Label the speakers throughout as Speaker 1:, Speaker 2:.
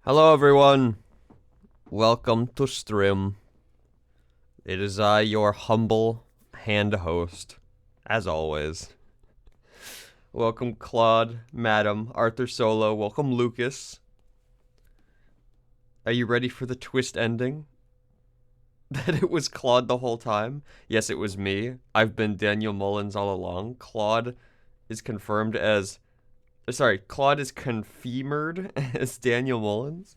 Speaker 1: Hello everyone, welcome to stream. It is I, your humble hand host, as always. Welcome Claude, Madam, Arthur Solo, welcome Lucas. Are you ready for the twist ending? That it was Claude the whole time? Yes, it was me. I've been Daniel Mullins all along. Claude is confirmed as... Sorry, Claude is confirmed as Daniel Mullins.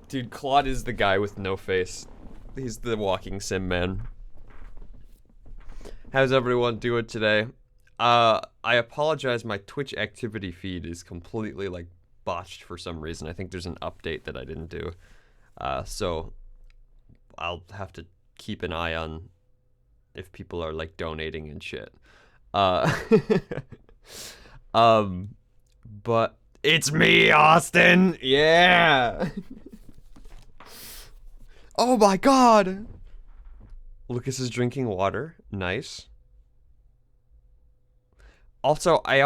Speaker 1: Dude, Claude is the guy with no face. He's the walking sim man. How's everyone doing today? I apologize, my Twitch activity feed is completely, like, botched for some reason. I think there's an update that I didn't do. So I'll have to keep an eye on if people are, like, donating and shit. But it's me, Austin! Yeah! Oh my god! Lucas is drinking water. Nice. Also, I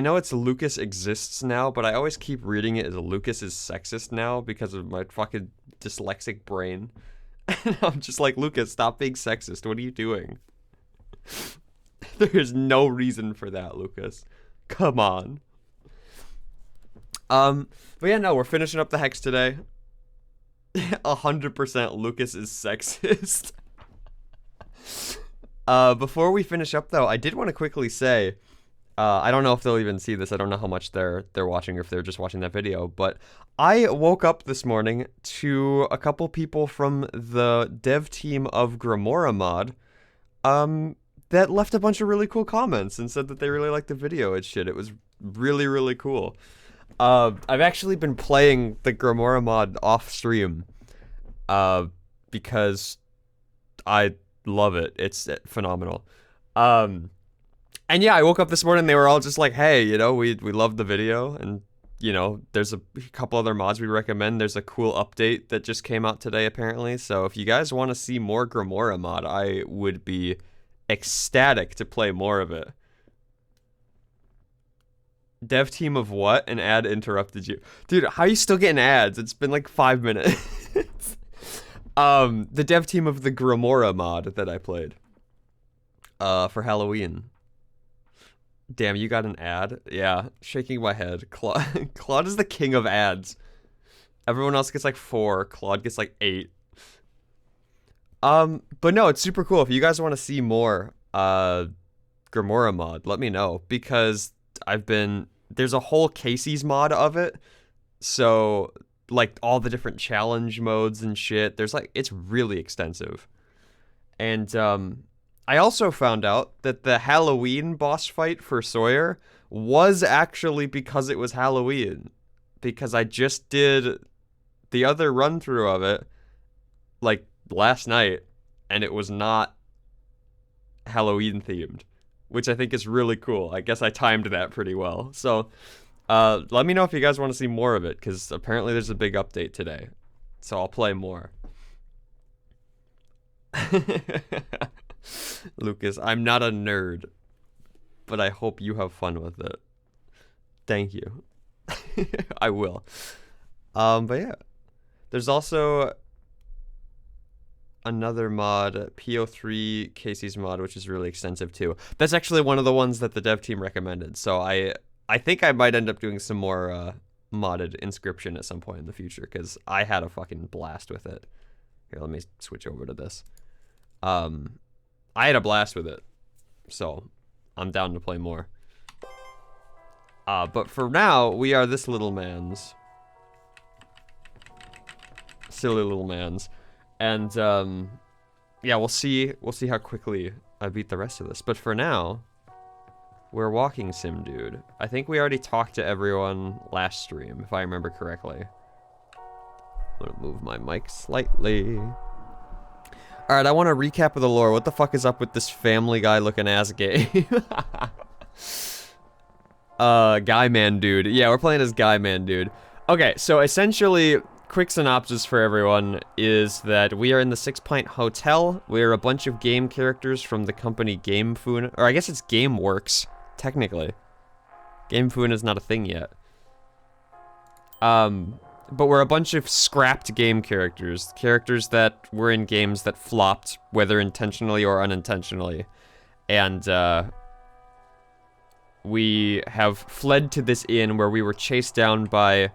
Speaker 1: know it's Lucas exists now, but I always keep reading it as Lucas is sexist now because of my fucking dyslexic brain. And I'm just like, Lucas, stop being sexist. What are you doing? There's no reason for that, Lucas. Come on. But yeah, no, we're finishing up the Hex today. 100% Lucas is sexist. Before we finish up, though, I did want to quickly say, I don't know if they'll even see this. I don't know how much they're watching or if they're just watching that video. But I woke up this morning to a couple people from the dev team of Grimoire mod, that left a bunch of really cool comments and said that they really liked the video and shit. It was really, really cool. I've actually been playing the Grimoire mod off stream, because I love it. It's phenomenal. And yeah, I woke up this morning, they were all just like, hey, you know, we loved the video, and, you know, there's a couple other mods we recommend. There's a cool update that just came out today, apparently, so if you guys want to see more Grimoire mod, I would be ecstatic to play more of it. Dev team of what? An ad interrupted you. Dude, how are you still getting ads? It's been like 5 minutes. The dev team of the Grimoire mod that I played. For Halloween. Damn, you got an ad? Yeah, shaking my head. Claude is the king of ads. Everyone else gets like 4. Claude gets like 8. But no, it's super cool. If you guys want to see more, Grimoire mod, let me know. Because there's a whole Casey's mod of it. So, like, all the different challenge modes and shit. It's really extensive. And, I also found out that the Halloween boss fight for Sawyer was actually because it was Halloween. Because I just did the other run-through of it, like, last night, and it was not Halloween themed, which I think is really cool. I guess I timed that pretty well. So, let me know if you guys want to see more of it, because apparently there's a big update today. So I'll play more. Lucas, I'm not a nerd, but I hope you have fun with it. Thank you. I will. But yeah. There's also another mod, PO3 Casey's mod, which is really extensive too. That's actually one of the ones that the dev team recommended. So I think I might end up doing some more modded Inscription at some point in the future, because I had a fucking blast with it. Here, let me switch over to this. I had a blast with it, so I'm down to play more. But for now, we are this little man's. Silly little man's. And, yeah, we'll see how quickly I beat the rest of this. But for now, we're walking sim dude. I think we already talked to everyone last stream, if I remember correctly. I'm gonna move my mic slightly. Alright, I want a recap of the lore. What the fuck is up with this Family Guy looking ass game? Guy Man Dude. Yeah, we're playing as Guy Man Dude. Okay, so essentially, quick synopsis for everyone is that we are in the Six Pint Hotel. We are a bunch of game characters from the company GameFoon, or I guess it's GameWorks, technically. Game Foon is not a thing yet. But we're a bunch of scrapped game characters. Characters that were in games that flopped, whether intentionally or unintentionally. And, we have fled to this inn where we were chased down by,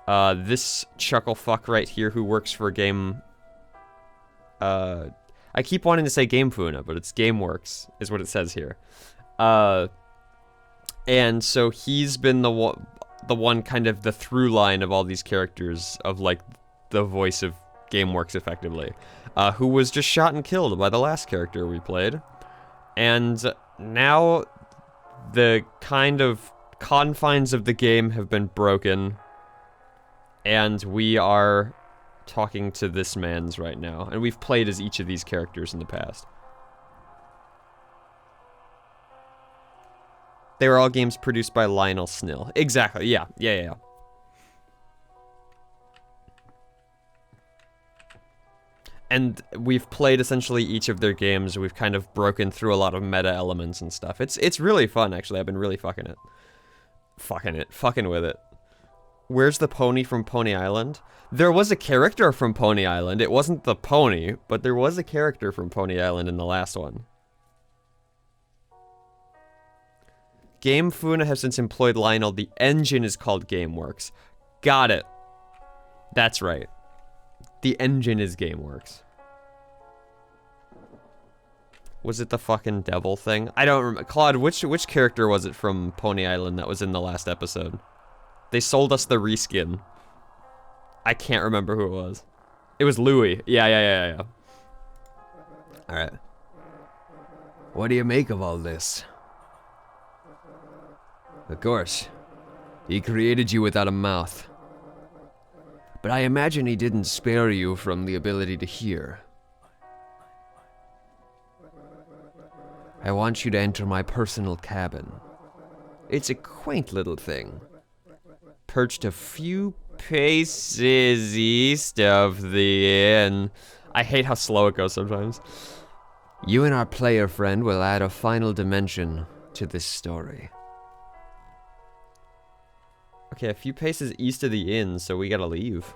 Speaker 1: this chucklefuck right here who works for Game... I keep wanting to say Game Funa, but it's GameWorks, is what it says here. And so he's been the one kind of the through line of all these characters, of like the voice of GameWorks effectively, who was just shot and killed by the last character we played. And now the kind of confines of the game have been broken, and we are talking to this man's right now, and we've played as each of these characters in the past. They were all games produced by Lionel Snill. Exactly, yeah. And we've played essentially each of their games. We've kind of broken through a lot of meta elements and stuff. It's really fun, actually. I've been really fucking with it. Where's the pony from Pony Island? There was a character from Pony Island. It wasn't the pony, but there was a character from Pony Island in the last one. Game Funa has since employed Lionel. The engine is called GameWorks. Got it. That's right. The engine is GameWorks. Was it the fucking devil thing? I don't remember. Claude, which character was it from Pony Island that was in the last episode? They sold us the reskin. I can't remember who it was. It was Louis. Yeah. Alright. What do you make of all this? Of course. He created you without a mouth. But I imagine he didn't spare you from the ability to hear. I want you to enter my personal cabin. It's a quaint little thing, perched a few paces east of the inn. I hate how slow it goes sometimes. You and our player friend will add a final dimension to this story. Okay, a few paces east of the inn, so we gotta leave.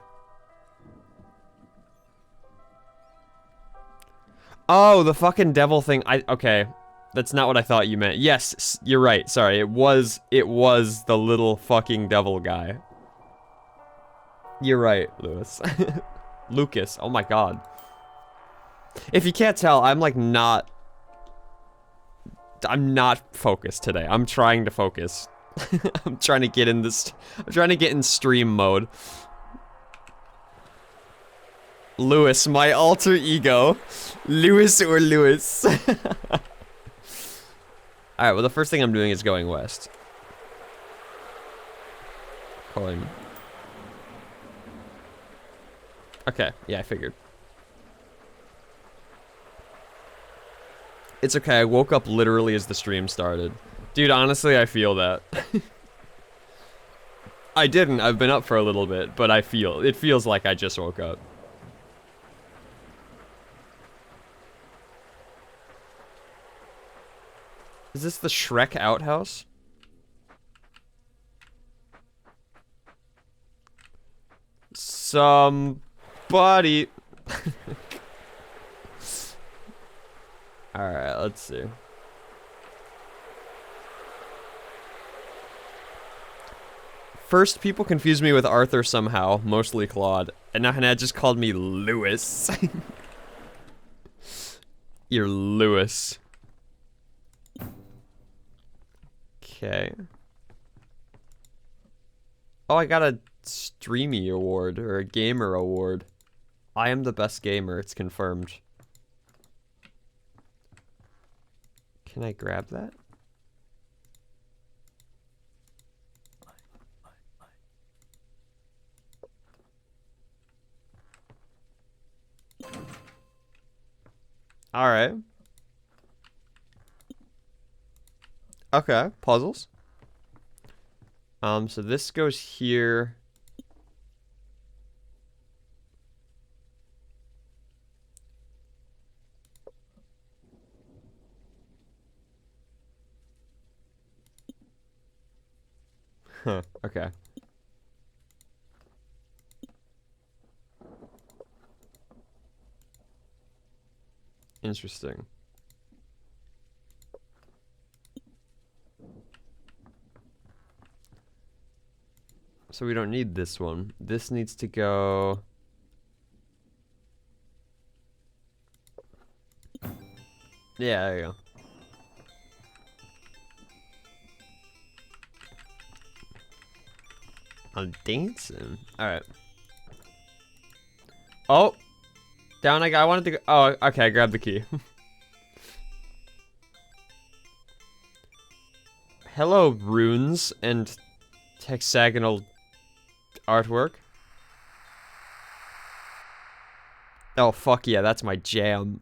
Speaker 1: Oh, the fucking devil thing. Okay. That's not what I thought you meant. Yes, you're right. Sorry, it was the little fucking devil guy. You're right, Lewis. Lucas, oh my god. If you can't tell, I'm like I'm not focused today. I'm trying to focus. I'm trying to get in stream mode. Lewis, my alter ego. Lewis or Lewis. Alright, well the first thing I'm doing is going west. Calling. Okay, yeah, I figured. It's okay, I woke up literally as the stream started. Dude, honestly, I feel that. I didn't, I've been up for a little bit, but it feels like I just woke up. Is this the Shrek outhouse? Somebody. Alright, let's see. First, people confuse me with Arthur somehow, mostly Claude. And now Hannah just called me Lewis. You're Lewis. Okay. Oh, I got a Streamy award, or a gamer award. I am the best gamer, it's confirmed. Can I grab that? Alright. Okay, puzzles. So this goes here. Huh, okay. Interesting. So we don't need this one. This needs to go... Yeah, there you go. I'm dancing. Alright. Oh! Down I go. I wanted to go. Oh, okay, I grabbed the key. Hello, runes and hexagonal artwork. Oh, fuck yeah, that's my jam.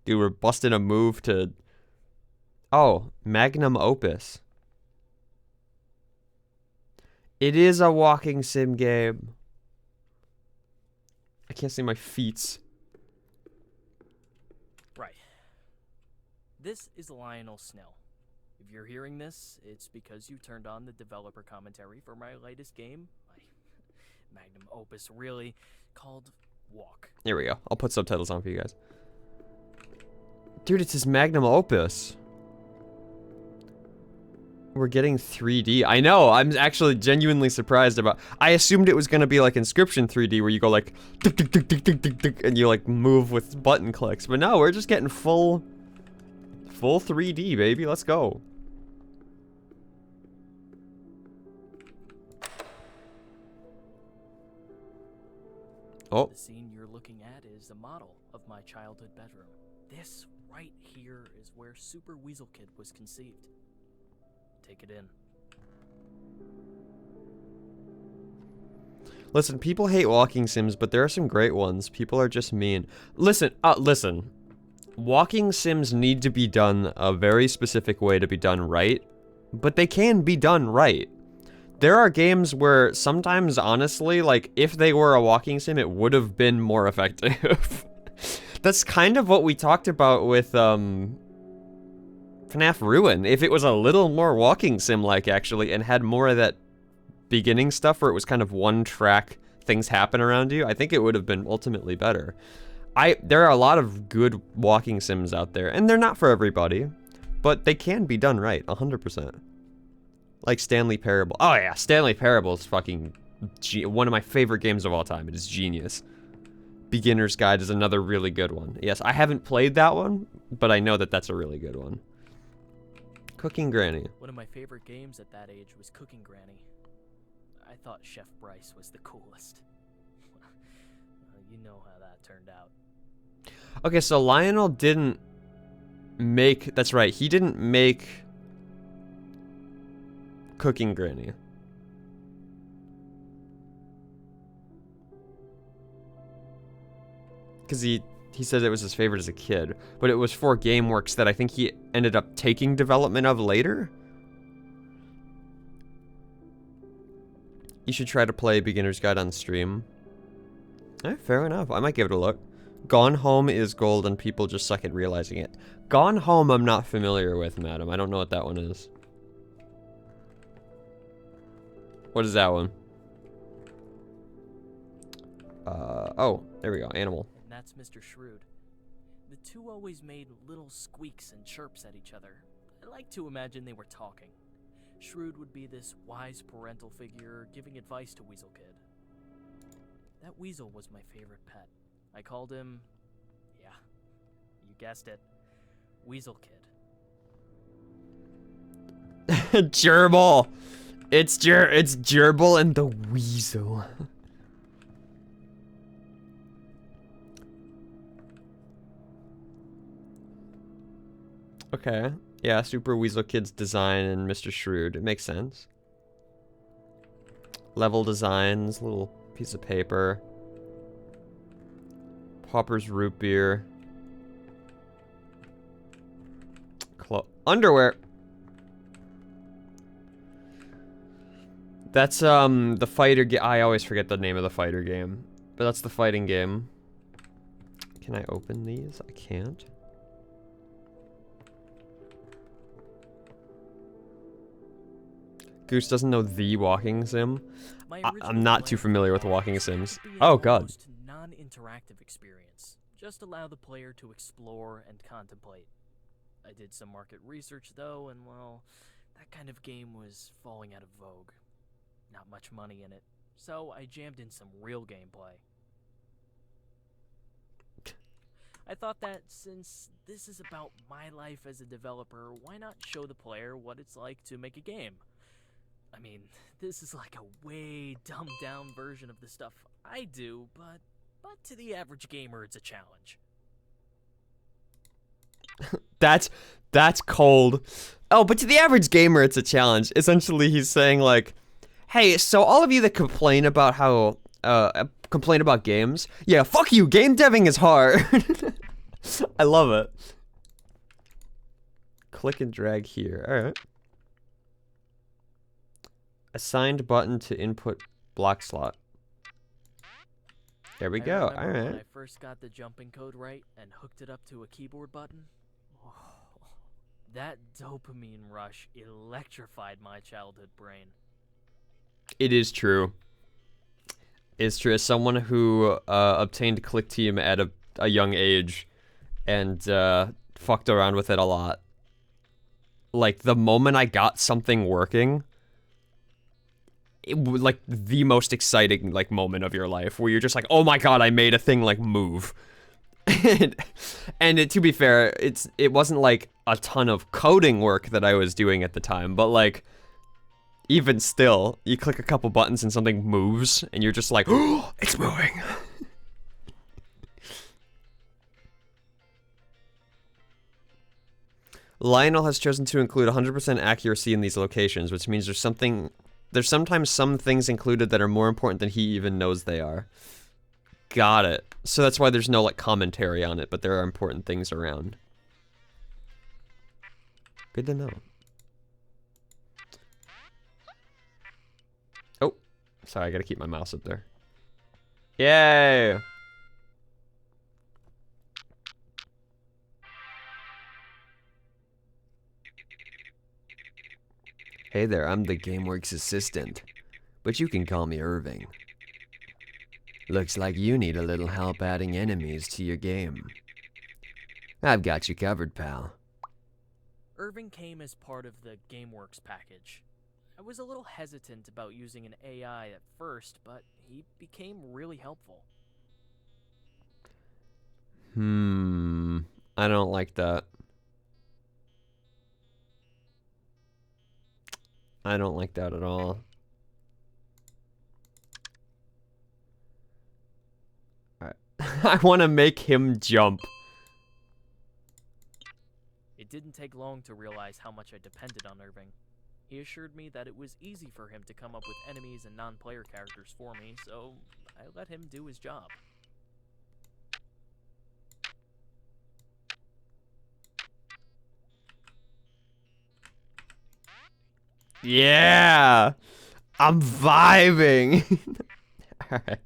Speaker 1: Dude, we're busting a move to... Oh, magnum opus. It is a walking sim game. I can't see my feet.
Speaker 2: Right. This is Lionel Snell. If you're hearing this, it's because you turned on the developer commentary for my latest game, my magnum opus really, called Walk.
Speaker 1: Here we go. I'll put subtitles on for you guys. Dude, it's his magnum opus. We're getting 3D. I know, I'm actually genuinely surprised about... I assumed it was gonna be like Inscription 3D, where you go like... Tick, tick, tick, tick, tick, tick, tick, and you like move with button clicks. But no, we're just getting full 3D, baby. Let's go. Oh.
Speaker 2: The scene you're looking at is a model of my childhood bedroom. This right here is where Super Weasel Kid was conceived. Take it in.
Speaker 1: Listen, people hate walking sims, but there are some great ones. People are just mean. Listen, listen. Walking sims need to be done a very specific way to be done right, but they can be done right. There are games where sometimes, honestly, like, if they were a walking sim, it would have been more effective. That's kind of what we talked about with, FNAF Ruin. If it was a little more walking sim-like, actually, and had more of that beginning stuff where it was kind of one track, things happen around you, I think it would have been ultimately better. There are a lot of good walking sims out there, and they're not for everybody, but they can be done right, 100%. Like Stanley Parable. Oh yeah, Stanley Parable is fucking one of my favorite games of all time. It is genius. Beginner's Guide is another really good one. Yes, I haven't played that one, but I know that that's a really good one. Cooking Granny.
Speaker 2: One of my favorite games at that age was Cooking Granny. I thought Chef Bryce was the coolest. You know how that turned out.
Speaker 1: Okay, so Lionel didn't make... That's right, he didn't make... Cooking Granny. Because he said it was his favorite as a kid, but it was for GameWorks that I think he ended up taking development of later. You should try to play Beginner's Guide on stream. Fair enough. I might give it a look. Gone Home is gold and people just suck at realizing it. Gone Home I'm not familiar with, madam. I don't know what that one is. What is that one? Oh, there we go, animal.
Speaker 2: And that's Mr. Shrewd. The two always made little squeaks and chirps at each other. I like to imagine they were talking. Shrewd would be this wise parental figure giving advice to Weasel Kid. That weasel was my favorite pet. I called him, yeah, you guessed it, Weasel Kid.
Speaker 1: Gerbil! It's Gerbil and the Weasel. Okay. Yeah, Super Weasel Kid's design and Mr. Shrewd. It makes sense. Level designs, little piece of paper. Popper's root beer. Underwear! That's, the fighter I always forget the name of the fighter game. But that's the fighting game. Can I open these? I can't. Goose doesn't know the walking sim.
Speaker 2: My
Speaker 1: I'm
Speaker 2: original
Speaker 1: not too
Speaker 2: plan
Speaker 1: familiar with
Speaker 2: for
Speaker 1: walking
Speaker 2: Mullins
Speaker 1: sims.
Speaker 2: would be an
Speaker 1: Oh god.
Speaker 2: almost non-interactive experience. Just allow the player to explore and contemplate. I did some market research though, and well, that kind of game was falling out of vogue. Not much money in it, so I jammed in some real gameplay. I thought that since this is about my life as a developer, why not show the player what it's like to make a game? I mean, this is like a way dumbed down version of the stuff I do, but to the average gamer it's a challenge.
Speaker 1: That's cold. Oh, but to the average gamer it's a challenge. Essentially he's saying like, hey, so all of you that complain about how complain about games, yeah, fuck you, game deving is hard. I love it. Click and drag here. Alright. Assigned button to input block slot. There we go.
Speaker 2: I remember when I
Speaker 1: Alright.
Speaker 2: first got the jumping code right and hooked it up to a keyboard button. Oh, that dopamine rush electrified my childhood brain.
Speaker 1: It is true. It's true. As someone who obtained Click Team at a young age and fucked around with it a lot, like the moment I got something working, it was like the most exciting like moment of your life where you're just like, oh my god, I made a thing like move. And to be fair, it wasn't like a ton of coding work that I was doing at the time, but like even still, you click a couple buttons and something moves and you're just like, oh, it's moving. Lionel has chosen to include 100% accuracy in these locations, which means there's sometimes some things included that are more important than he even knows they are. Got it. So that's why there's no like commentary on it, but there are important things around. Good to know. Oh, sorry, I gotta keep my mouse up there. Yay! Hey there, I'm the GameWorks assistant, but you can call me Irving. Looks like you need a little help adding enemies to your game. I've got you covered, pal.
Speaker 2: Irving came as part of the GameWorks package. I was a little hesitant about using an AI at first, but he became really helpful.
Speaker 1: I don't like that. I don't like that at all. Alright. I want to make him jump.
Speaker 2: It didn't take long to realize how much I depended on Irving. He assured me that it was easy for him to come up with enemies and non-player characters for me, so I let him do his job.
Speaker 1: Yeah! I'm vibing! Alright.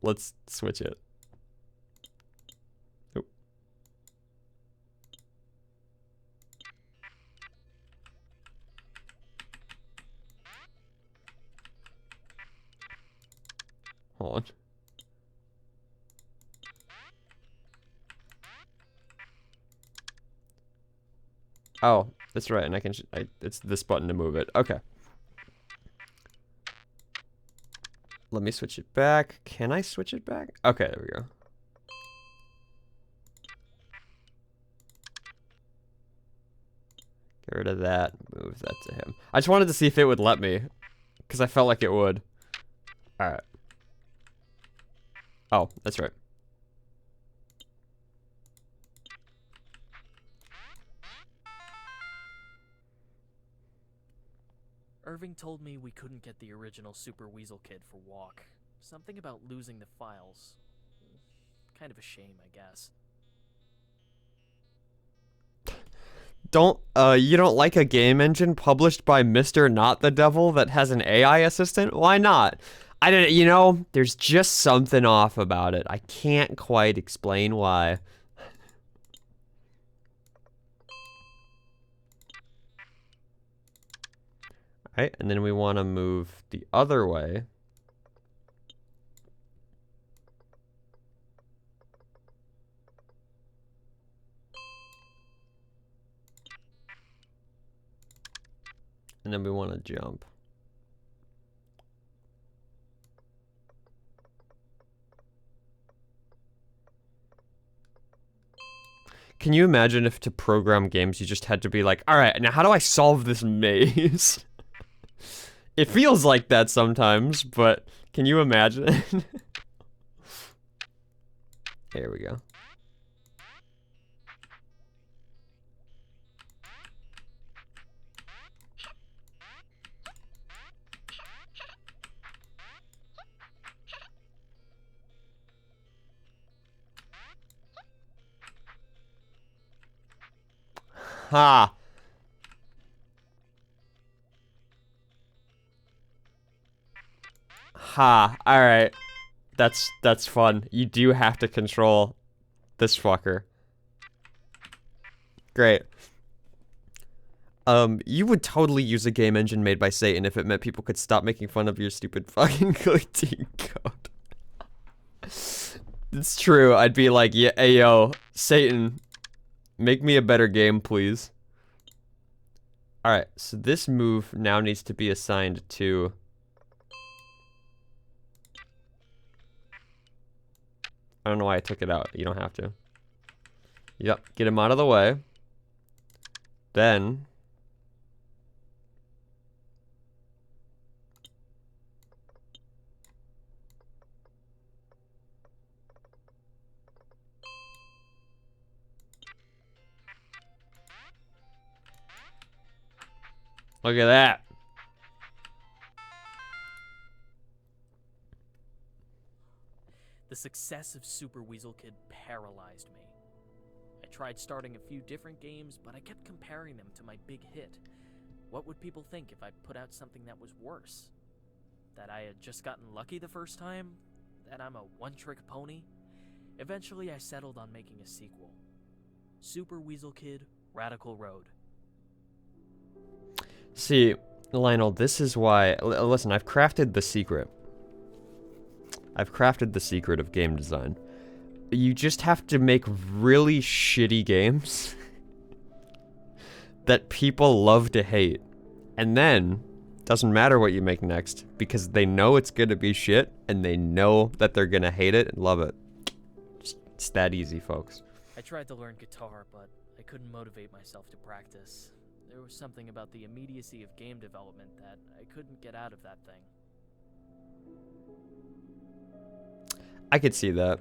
Speaker 1: Let's switch it. Oh. Hold on. Oh, that's right, and I can it's this button to move it. Okay. Let me switch it back. Can I switch it back? Okay, there we go. Get rid of that. Move that to him. I just wanted to see if it would let me, because I felt like it would. Alright. Oh, that's right.
Speaker 2: Irving told me we couldn't get the original Super Weasel Kid for Walk. Something about losing the files. Kind of a shame, I guess.
Speaker 1: You don't like a game engine published by Mr. Not the Devil that has an AI assistant? Why not? I don't, there's just something off about it. I can't quite explain why. Right, and then we want to move the other way. And then we want to jump. Can you imagine if to program games you just had to be like, all right, now how do I solve this maze? It feels like that sometimes, but can you imagine? There we go. Ha! Ha! Alright. That's fun. You do have to control this fucker. Great. You would totally use a game engine made by Satan if it meant people could stop making fun of your stupid fucking glitching code. It's true. I'd be like, yeah, hey, yo, Satan, make me a better game, please. Alright, so this move now needs to be assigned to... I don't know why I took it out. You don't have to. Yep, get him out of the way. Then... Look at that.
Speaker 2: The success of Super Weasel Kid paralyzed me. I tried starting a few different games, but I kept comparing them to my big hit. What would people think if I put out something that was worse? That I had just gotten lucky the first time? That I'm a one-trick pony? Eventually, I settled on making a sequel. Super Weasel Kid, Radical Road.
Speaker 1: See, Lionel, this is why... Listen, I've crafted the secret. I've crafted the secret of game design. You just have to make really shitty games that people love to hate. And then, doesn't matter what you make next, because they know it's gonna be shit, and they know that they're gonna hate it and love it. It's that easy, folks.
Speaker 2: I tried to learn guitar, but I couldn't motivate myself to practice. There was something about the immediacy of game development that I couldn't get out of that thing.
Speaker 1: I could see that.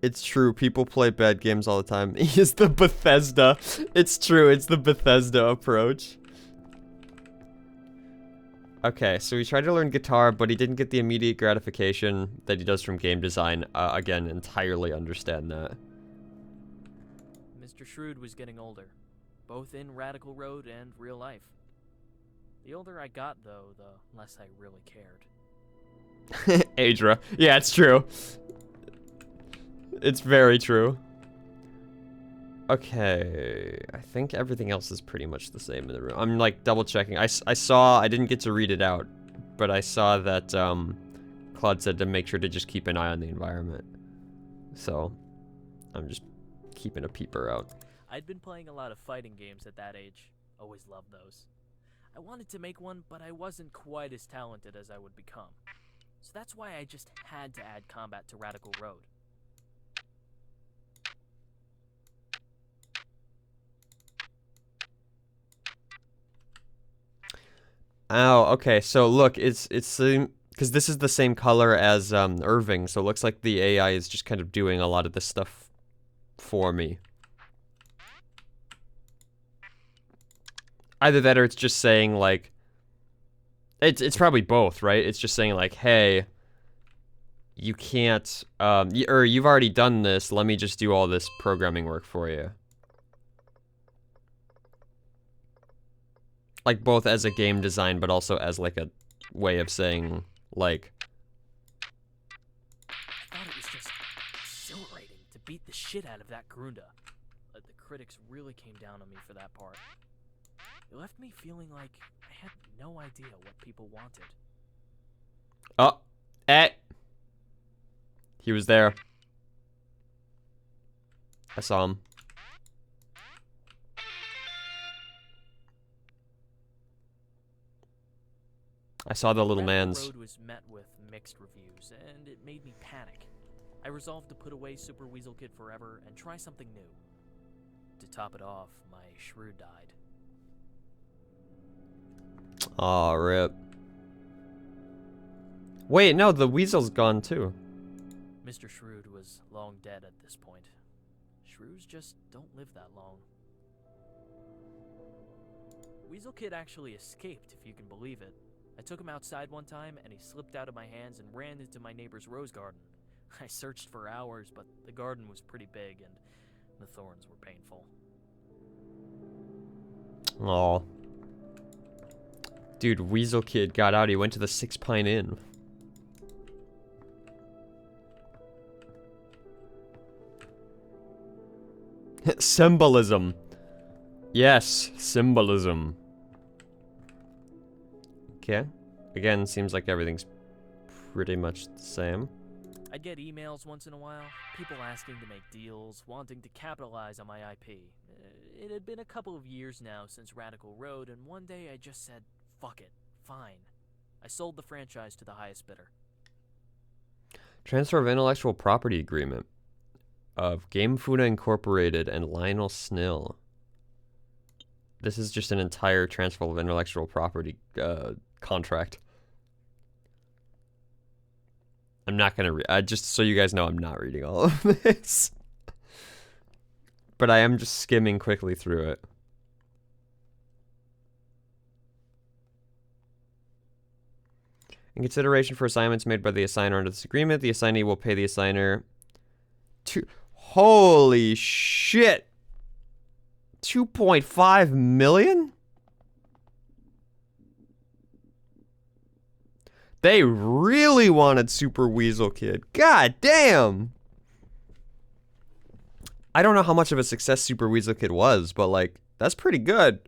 Speaker 1: It's true, people play bad games all the time. It's the Bethesda. It's true, it's the Bethesda approach. Okay, so he tried to learn guitar, but he didn't get the immediate gratification that he does from game design. Again, entirely understand that.
Speaker 2: Mr. Shrewd was getting older, both in Radical Road and real life. The older I got, though, the less I really cared.
Speaker 1: Adra. Yeah, it's true. It's very true. Okay, I think everything else is pretty much the same in the room. I'm like double checking. I saw, I didn't get to read it out, but I saw that Claude said to make sure to just keep an eye on the environment. So, I'm just keeping a peeper out.
Speaker 2: I'd been playing a lot of fighting games at that age. Always loved those. I wanted to make one, but I wasn't quite as talented as I would become. So that's why I just had to add combat to Radical Road.
Speaker 1: Oh, okay. So look, it's because this is the same color as Irving, so it looks like the AI is just kind of doing a lot of this stuff for me. Either that or it's just saying like it's probably both, right? It's just saying like, hey, you can't or you've already done this, let me just do all this programming work for you. Like, both as a game design, but also as, like, a way of saying, like...
Speaker 2: I thought it was just silver. beat the shit out of that Grunda. The critics really came down on me for that part. It left me feeling like I had no idea what people wanted.
Speaker 1: Oh, he was there. I saw him. I saw the little man's.
Speaker 2: The road was met with mixed reviews, and it made me panic. I resolved to put away Super Weasel Kid forever and try something new. To top it off, my shrew died.
Speaker 1: Aw, rip. Wait, no, the weasel's gone too.
Speaker 2: Mr. Shrewd was long dead at this point. Shrews just don't live that long. Weasel Kid actually escaped, if you can believe it. I took him outside one time, and he slipped out of my hands and ran into my neighbor's rose garden. I searched for hours, but the garden was pretty big, and the thorns were painful.
Speaker 1: Aw. Dude, Weasel Kid got out. He went to the Six Pint Inn. Symbolism. Yes, symbolism. Okay. Again, seems like everything's pretty much the same.
Speaker 2: I'd get emails once in a while, people asking to make deals, wanting to capitalize on my IP. It had been a couple of years now since Radical Road, and one day I just said, fuck it, fine. I sold the franchise to the highest bidder.
Speaker 1: Transfer of intellectual property agreement of Game Funa Incorporated and Lionel Snill. This is just an entire transfer of intellectual property contract. I'm not gonna read. Just so you guys know, I'm not reading all of this, but I am just skimming quickly through it. In consideration for assignments made by the assigner under this agreement, the assignee will pay the assigner holy shit, 2.5 million? They really wanted Super Weasel Kid. God damn. I don't know how much of a success Super Weasel Kid was, but like, that's pretty good.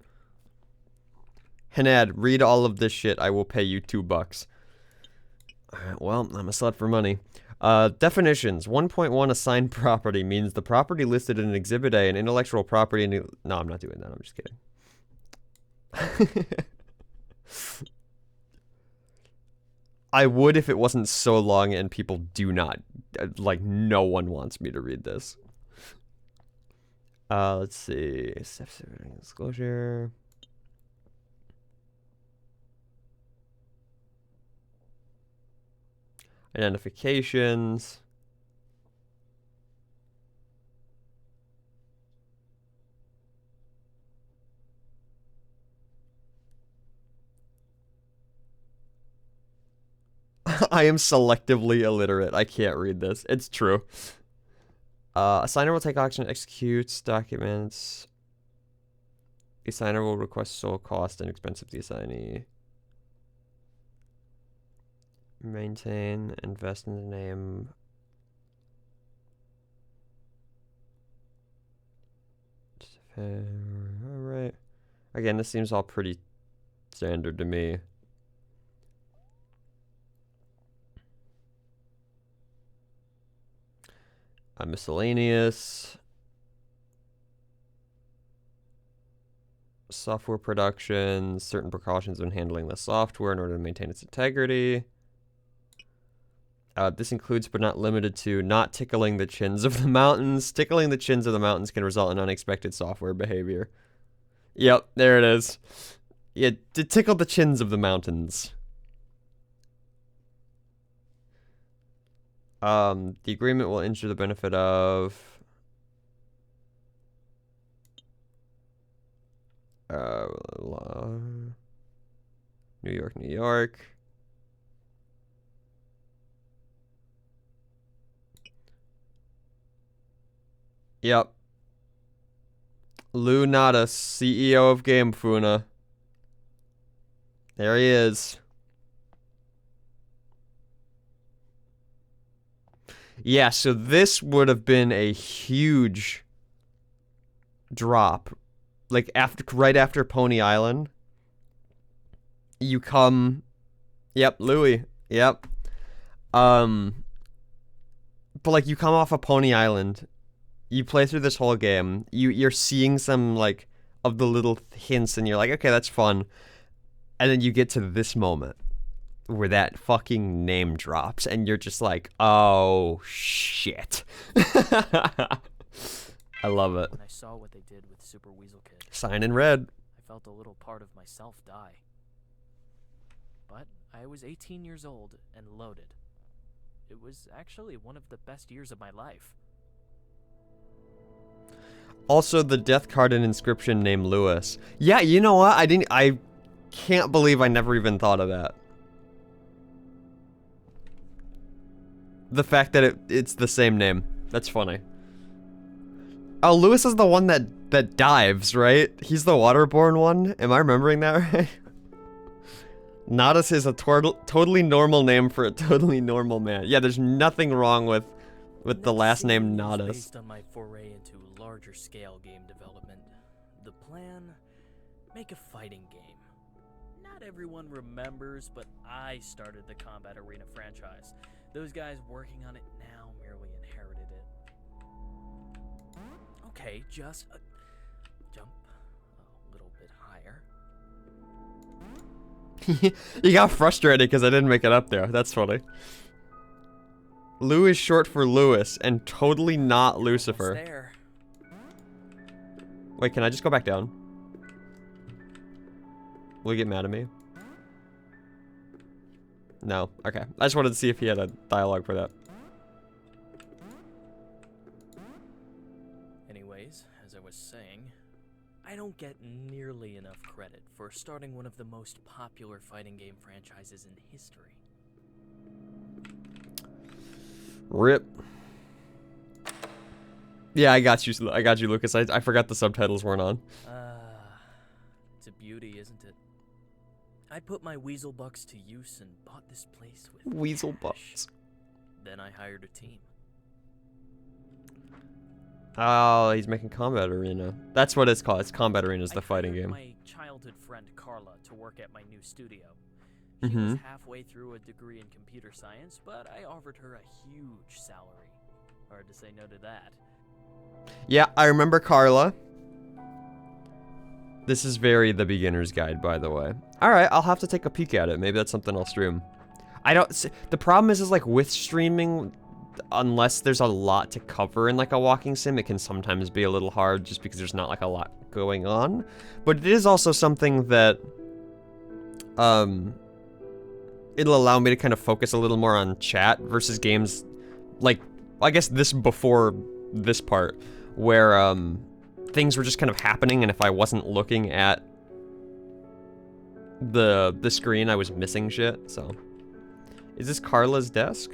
Speaker 1: Hanad, read all of this shit. I will pay you $2. Alright, well, I'm a slut for money. Definitions. 1.1 assigned property means the property listed in Exhibit A, an intellectual property. No, I'm not doing that. I'm just kidding. I would if it wasn't so long and people do not, like, no one wants me to read this. Let's see. Disclosure. Identifications. I am selectively illiterate. I can't read this. It's true. Assigner will take action, executes documents. The assigner will request sole cost and expense of the assignee. Maintain, invest in the name. Alright. Again, this seems all pretty standard to me. Miscellaneous. Software production. Certain precautions when handling the software in order to maintain its integrity. This includes, but not limited to, not tickling the chins of the mountains. Tickling the chins of the mountains can result in unexpected software behavior. Yep, there it is. Yeah, to tickle the chins of the mountains. The agreement will ensure the benefit of... New York, New York. Yep. Lou Nada, CEO of Game Funa. There he is. Yeah, so this would have been a huge drop. Like right after Pony Island, you come. Yep, Louis. Yep. Um, but like you come off of Pony Island, you play through this whole game. You're seeing some like of the little hints, and you're like, okay, that's fun. And then you get to this moment where that fucking name drops, and you're just like, oh shit. I love it.
Speaker 2: When I saw what they did with Super Weasel Kid,
Speaker 1: Sign in red.
Speaker 2: I felt a little part of myself die. But I was 18 years old and loaded. It was actually one of the best years of my life.
Speaker 1: Also, the death card and inscription named Lewis. Yeah, you know what? I can't believe I never even thought of that. The fact that it's the same name. That's funny. Oh, Lewis is the one that dives, right? He's the waterborne one? Am I remembering that right? Nadas is a totally normal name for a totally normal man. Yeah, there's nothing wrong with the last name Nadas.
Speaker 2: Based on my foray into larger scale game development, the plan, make a fighting game. Not everyone remembers, but I started the Combat Arena franchise. Those guys working on it now merely inherited it. Okay, just jump a little bit higher.
Speaker 1: You got frustrated because I didn't make it up there. That's funny. Lou is short for Lewis and totally not Lucifer.
Speaker 2: There.
Speaker 1: Wait, can I just go back down? Will he get mad at me? No. Okay. I just wanted to see if he had a dialogue for that.
Speaker 2: Anyways, as I was saying, I don't get nearly enough credit for starting one of the most popular fighting game franchises in history.
Speaker 1: Rip. Yeah, I got you, Lucas. I forgot the subtitles weren't on.
Speaker 2: It's a beauty, isn't it? I put my weasel bucks to use and bought this place with
Speaker 1: Weasel
Speaker 2: cash.
Speaker 1: bucks.
Speaker 2: Then I hired a team.
Speaker 1: Oh, he's making Combat Arena. That's what it's called. It's Combat Arena is the fighting
Speaker 2: hired
Speaker 1: game.
Speaker 2: My childhood friend Carla to work at my new studio. She was halfway through a degree in computer science, but I offered her a huge salary. Hard to say no to that.
Speaker 1: Yeah, I remember Carla. This is very the beginner's guide, by the way. All right, I'll have to take a peek at it. Maybe that's something I'll stream. I don't. The problem is like with streaming, unless there's a lot to cover in like a walking sim, it can sometimes be a little hard just because there's not like a lot going on. But it is also something that, it'll allow me to kind of focus a little more on chat versus games, like I guess this before this part where things were just kind of happening, and if I wasn't looking at the screen, I was missing shit. So, is this Carla's desk?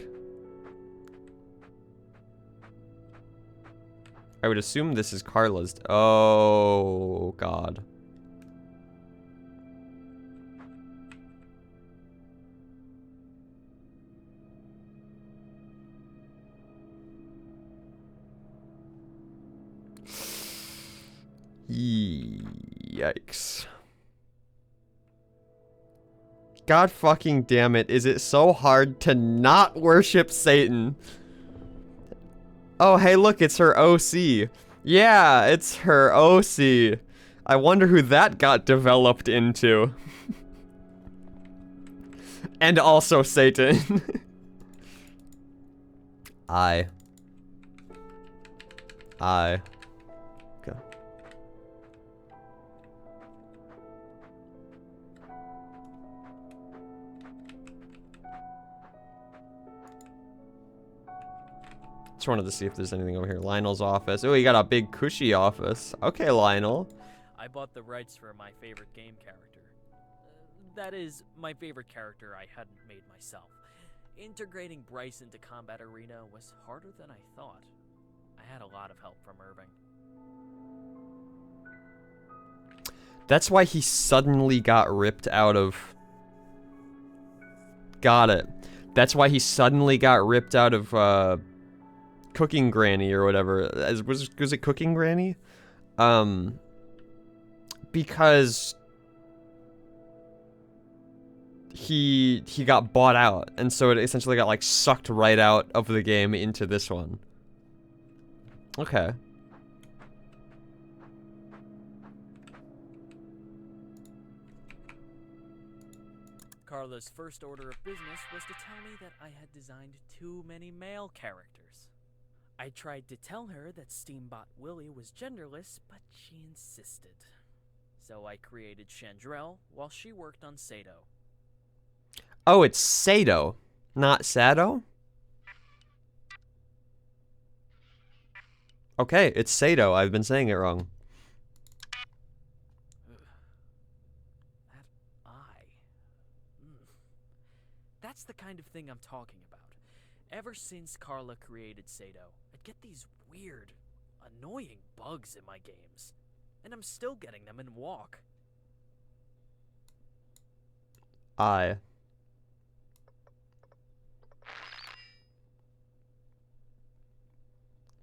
Speaker 1: I would assume this is Carla's. Oh God. Yikes. God fucking damn it, is it so hard to not worship Satan? Oh, hey look, it's her OC. Yeah, it's her OC. I wonder who that got developed into. And also Satan. I. Okay. Just wanted to see if there's anything over here. Lionel's office. Oh, you got a big cushy office. Okay, Lionel.
Speaker 2: I bought the rights for my favorite game character. That is, my favorite character I hadn't made myself. Integrating Bryce into Combat Arena was harder than I thought. I had a lot of help from Irving.
Speaker 1: That's why he suddenly got ripped out of... Got it. That's why he suddenly got ripped out of, cooking granny or whatever. Was it cooking granny? Because he got bought out, and so it essentially got like sucked right out of the game into this one. Okay.
Speaker 2: Carla's first order of business was to tell me that I had designed too many male characters. I tried to tell her that Steambot Willie was genderless, but she insisted. So I created Chandrell while she worked on Sato.
Speaker 1: Oh, it's Sato, not Sato? Okay, it's Sato. I've been saying it wrong.
Speaker 2: That eye. That's the kind of thing I'm talking about. Ever since Carla created Sato, I'd get these weird, annoying bugs in my games. And I'm still getting them in Walk.
Speaker 1: I.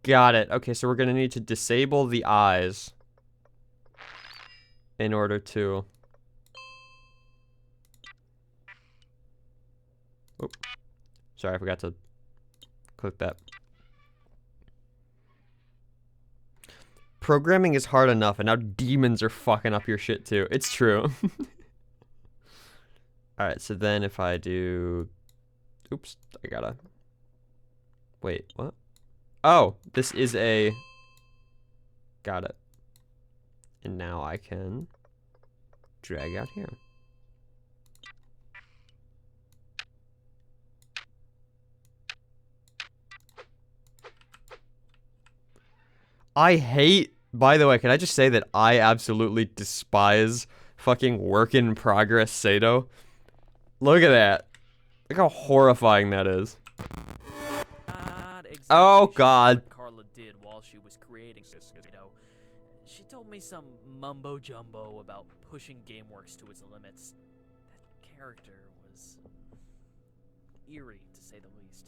Speaker 1: Got it. Okay, so we're gonna need to disable the eyes in order to... Oop. Sorry, I forgot to click that. Programming is hard enough, and now demons are fucking up your shit too. It's true. Alright, so then if I do... Oops, I gotta... Wait, what? Oh, this is a... Got it. And now I can drag out here. I hate... By the way, can I just say that I absolutely despise fucking work in progress Sato? Look at that. Look how horrifying that is.
Speaker 2: Exactly
Speaker 1: Oh god.
Speaker 2: what Carla did while she was creating Sato. She told me some mumbo jumbo about pushing GameWorks to its limits. That character was eerie, to say the least.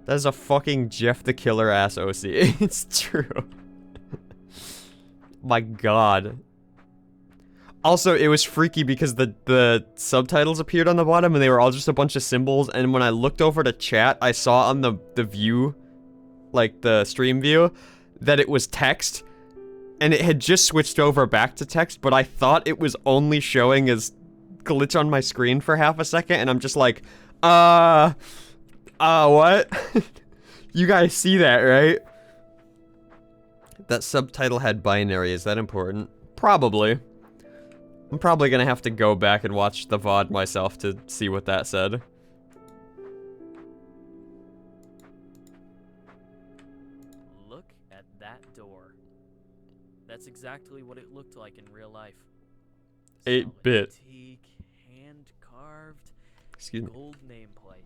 Speaker 1: That is a fucking Jeff the Killer ass OC. It's true. My god. Also, it was freaky because the subtitles appeared on the bottom and they were all just a bunch of symbols, and when I looked over to chat, I saw on the view, like the stream view, that it was text, and it had just switched over back to text, but I thought it was only showing as glitch on my screen for half a second, and I'm just like, what? You guys see that, right? That subtitle had binary, is that important? Probably. I'm probably gonna have to go back and watch the VOD myself to see what that said.
Speaker 2: Look at that door. That's exactly what it looked like in real life.
Speaker 1: 8-bit.
Speaker 2: Antique, hand-carved,
Speaker 1: Excuse me.
Speaker 2: gold nameplate.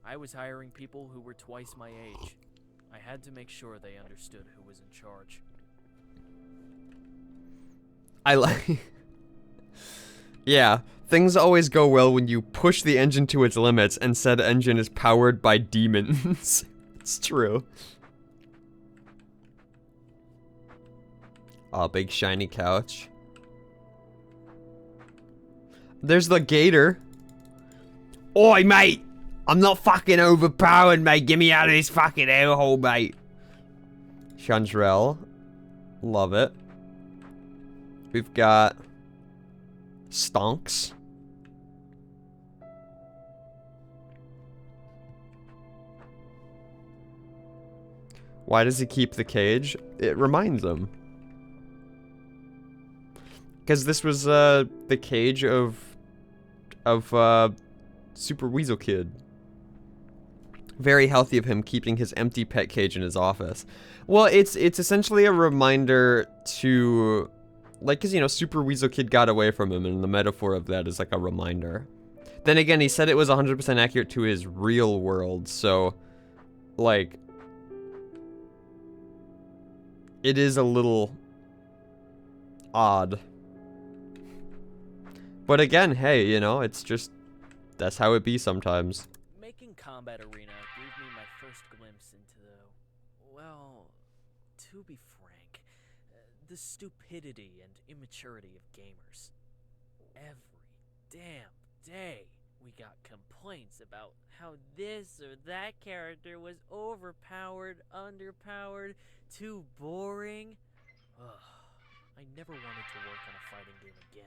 Speaker 2: I was hiring people who were twice my age. I had to make sure they understood who was in charge.
Speaker 1: I like... Yeah, things always go well when you push the engine to its limits and said engine is powered by demons. It's true. Oh, big shiny couch. There's the gator. Oi, mate! I'm not fucking overpowered, mate. Get me out of this fucking hellhole, mate. Chandrell. Love it. We've got... Stonks. Why does he keep the cage? It reminds him. Because this was the cage of Super Weasel Kid. Very healthy of him keeping his empty pet cage in his office. Well, it's essentially a reminder to, like, because, you know, Super Weasel Kid got away from him, and the metaphor of that is like a reminder. Then again, he said it was 100% accurate to his real world, so, like, it is a little odd. But again, hey, you know, it's just, that's how it be sometimes.
Speaker 2: Making Combat Arena gave me my first glimpse into well, to be frank, the stupidity and immaturity of gamers. Every damn day, we got complaints about how this or that character was overpowered, underpowered, too boring. Ugh, I never wanted to work on a fighting game again.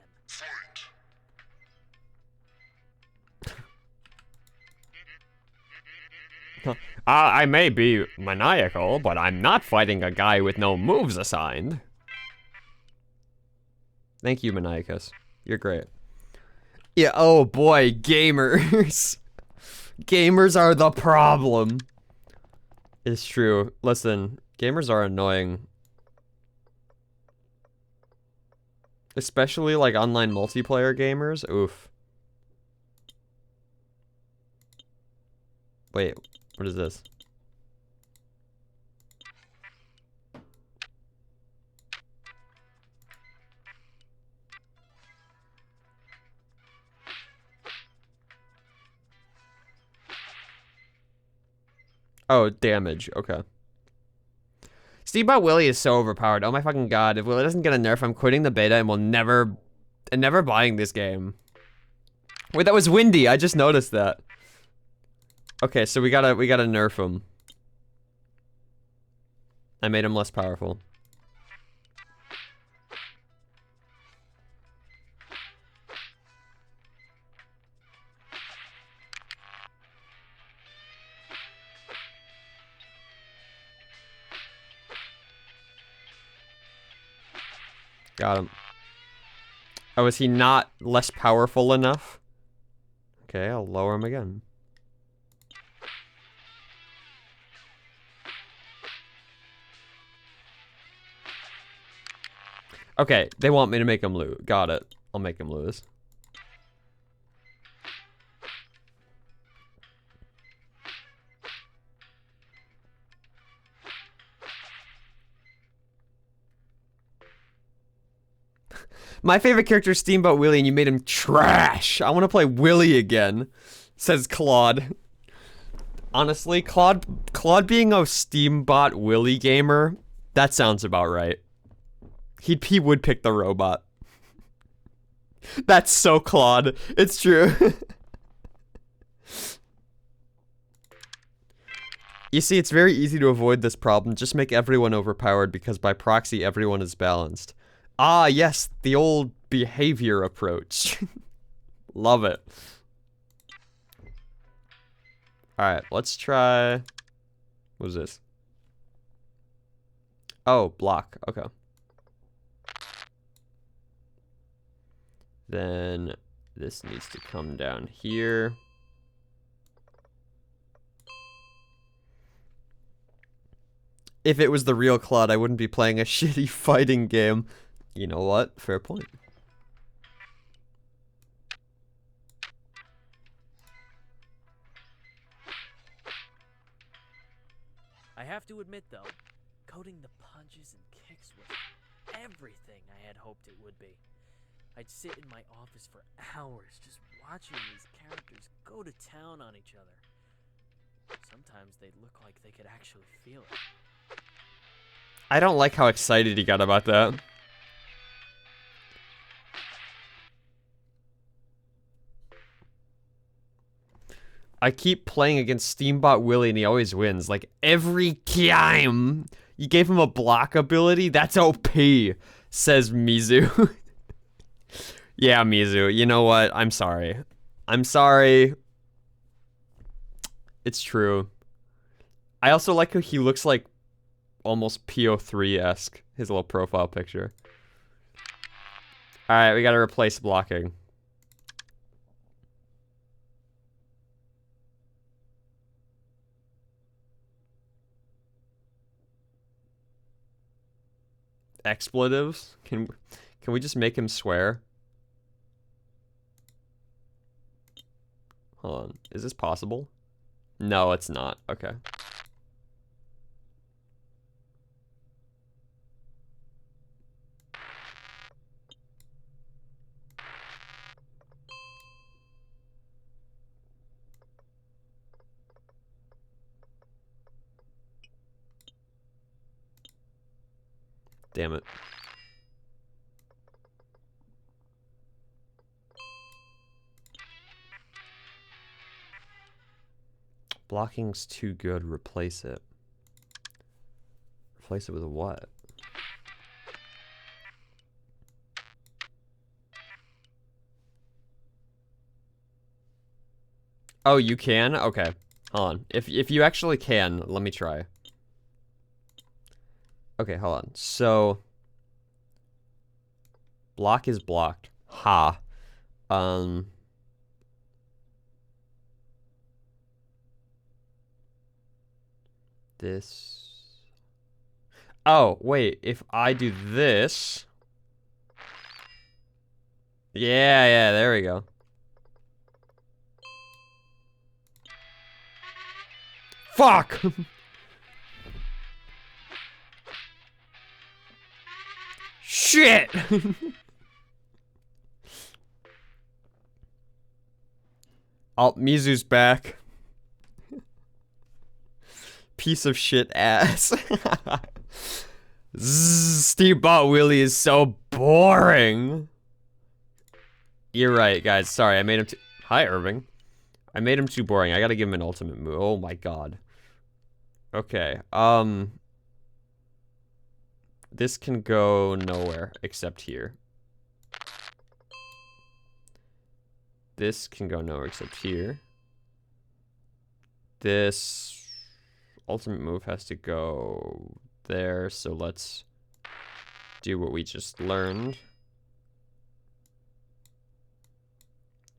Speaker 1: I may be maniacal, but I'm not fighting a guy with no moves assigned. Thank you, Maniacus. You're great. Yeah, oh boy, gamers. Gamers are the problem. It's true. Listen, gamers are annoying. Especially like online multiplayer gamers. Oof. Wait, what is this? Oh, damage. Okay. Steamboat Willie is so overpowered. Oh my fucking god. If Willie doesn't get a nerf, I'm quitting the beta and will never buying this game. Wait, that was windy. I just noticed that. Okay, so we gotta nerf him. I made him less powerful. Got him. Oh, is he not less powerful enough? Okay, I'll lower him again. Okay, they want me to make him lose. Got it. I'll make him lose. My favorite character is Steamboat Willie, and you made him trash. I want to play Willie again, says Claude. Honestly, Claude being a Steamboat Willie gamer, that sounds about right. He would pick the robot. That's so Claude. It's true. You see, it's very easy to avoid this problem. Just make everyone overpowered because by proxy, everyone is balanced. Ah, yes, the old behavior approach. Love it. Alright, let's try... What is this? Oh, block. Okay. Then this needs to come down here. If it was the real Claude, I wouldn't be playing a shitty fighting game. You know what? Fair point.
Speaker 2: I have to admit, though, coding the punches and kicks was everything I had hoped it would be. I'd sit in my office for hours just watching these characters go to town on each other. Sometimes they'd look like they could actually feel it.
Speaker 1: I don't like how excited he got about that. I keep playing against Steamboat Willie and he always wins. Like, every time. You gave him a block ability? That's OP, says Mizu. Yeah, Mizu. You know what? I'm sorry. I'm sorry. It's true. I also like how he looks like almost PO3-esque. His little profile picture. Alright, we gotta replace blocking. Expletives? Can we just make him swear? Hold on. Is this possible? No, it's not. Okay. Damn it. Blocking's too good. Replace it. Replace it with what? Oh, you can? Okay. Hold on. If you actually can, let me try. Okay, hold on. So block is blocked. Ha. This. Oh, wait. If I do this. Yeah, there we go. Fuck! Shit! Oh, Mizu's back. Piece of shit ass. Steamboat Willie is so boring. You're right, guys. Sorry, I made him too... Hi, Irving. I made him too boring. I gotta give him an ultimate move. Oh my god. Okay, this can go nowhere except here. This can go nowhere except here. This ultimate move has to go there, so let's do what we just learned.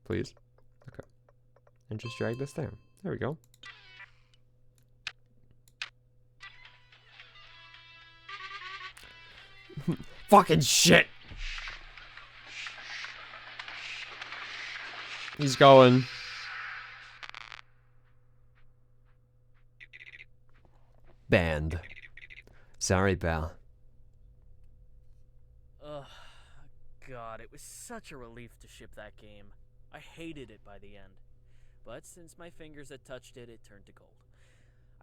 Speaker 1: Please. Okay. And just drag this there. There we go. Fucking shit! He's going. Banned. Sorry, pal.
Speaker 2: Ugh, God, it was such a relief to ship that game. I hated it by the end. But since my fingers had touched it, it turned to gold.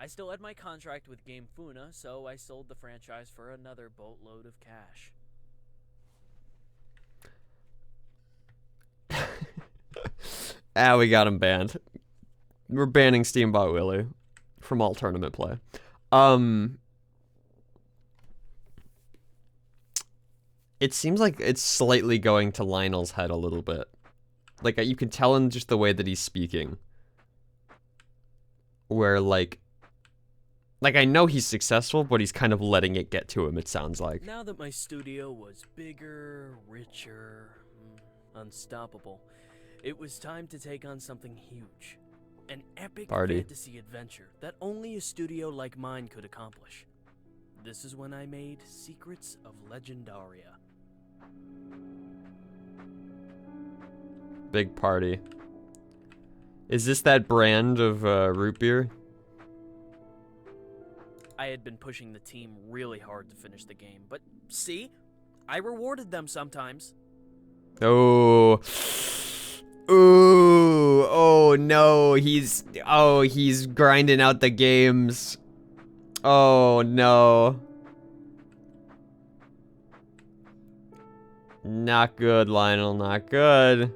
Speaker 2: I still had my contract with Game Funa, so I sold the franchise for another boatload of cash.
Speaker 1: Ah, we got him banned. We're banning Steamboat Willie from all tournament play. It seems like it's slightly going to Lionel's head a little bit. Like, you can tell in just the way that he's speaking. Where, like, I know he's successful, but he's kind of letting it get to him, it sounds like.
Speaker 2: Now that my studio was bigger, richer, unstoppable, it was time to take on something huge. An epic fantasy adventure that only a studio like mine could accomplish. This is when I made Secrets of Legendaria.
Speaker 1: Big party. Is this that brand of root beer?
Speaker 2: I had been pushing the team really hard to finish the game, but see? I rewarded them sometimes.
Speaker 1: Oh. Ooh. Oh no. He's grinding out the games. Oh no. Not good, Lionel. Not good.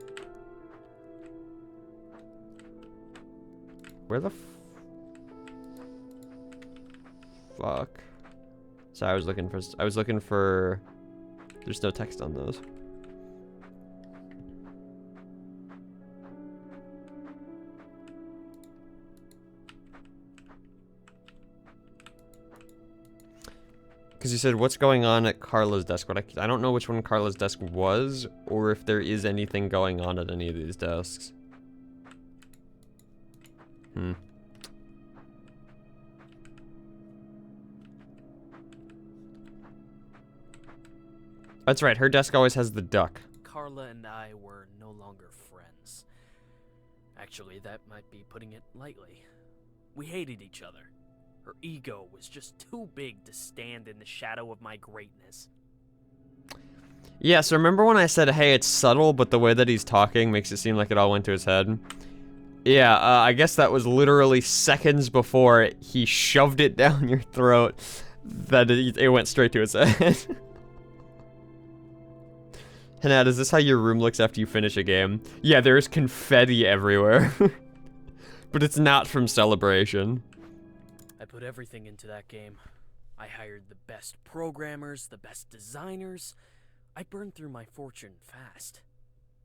Speaker 1: Where the fuck? Sorry, I was looking for there's no text on those. Because you said, what's going on at Carla's desk? But I don't know which one Carla's desk was, or if there is anything going on at any of these desks. That's right, her desk always has the duck.
Speaker 2: Carla and I were no longer friends. Actually, that might be putting it lightly. We hated each other. Her ego was just too big to stand in the shadow of my greatness.
Speaker 1: Yeah, so remember when I said, hey, it's subtle, but the way that he's talking makes it seem like it all went to his head? Yeah, I guess that was literally seconds before he shoved it down your throat that it went straight to his head. Hanat, is this how your room looks after you finish a game? Yeah, there's confetti everywhere. But it's not from Celebration.
Speaker 2: I put everything into that game. I hired the best programmers, the best designers. I burned through my fortune fast.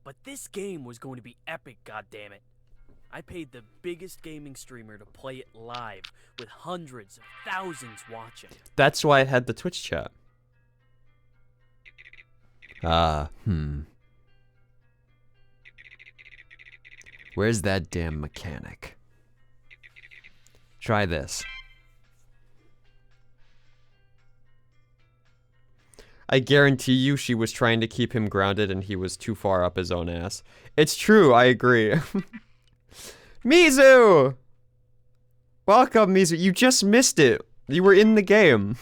Speaker 2: But this game was going to be epic, goddammit. I paid the biggest gaming streamer to play it live, with hundreds of thousands watching.
Speaker 1: That's why it had the Twitch chat. Where's that damn mechanic? Try this. I guarantee you she was trying to keep him grounded and he was too far up his own ass. It's true, I agree. Mizu! Welcome, Mizu. You just missed it. You were in the game.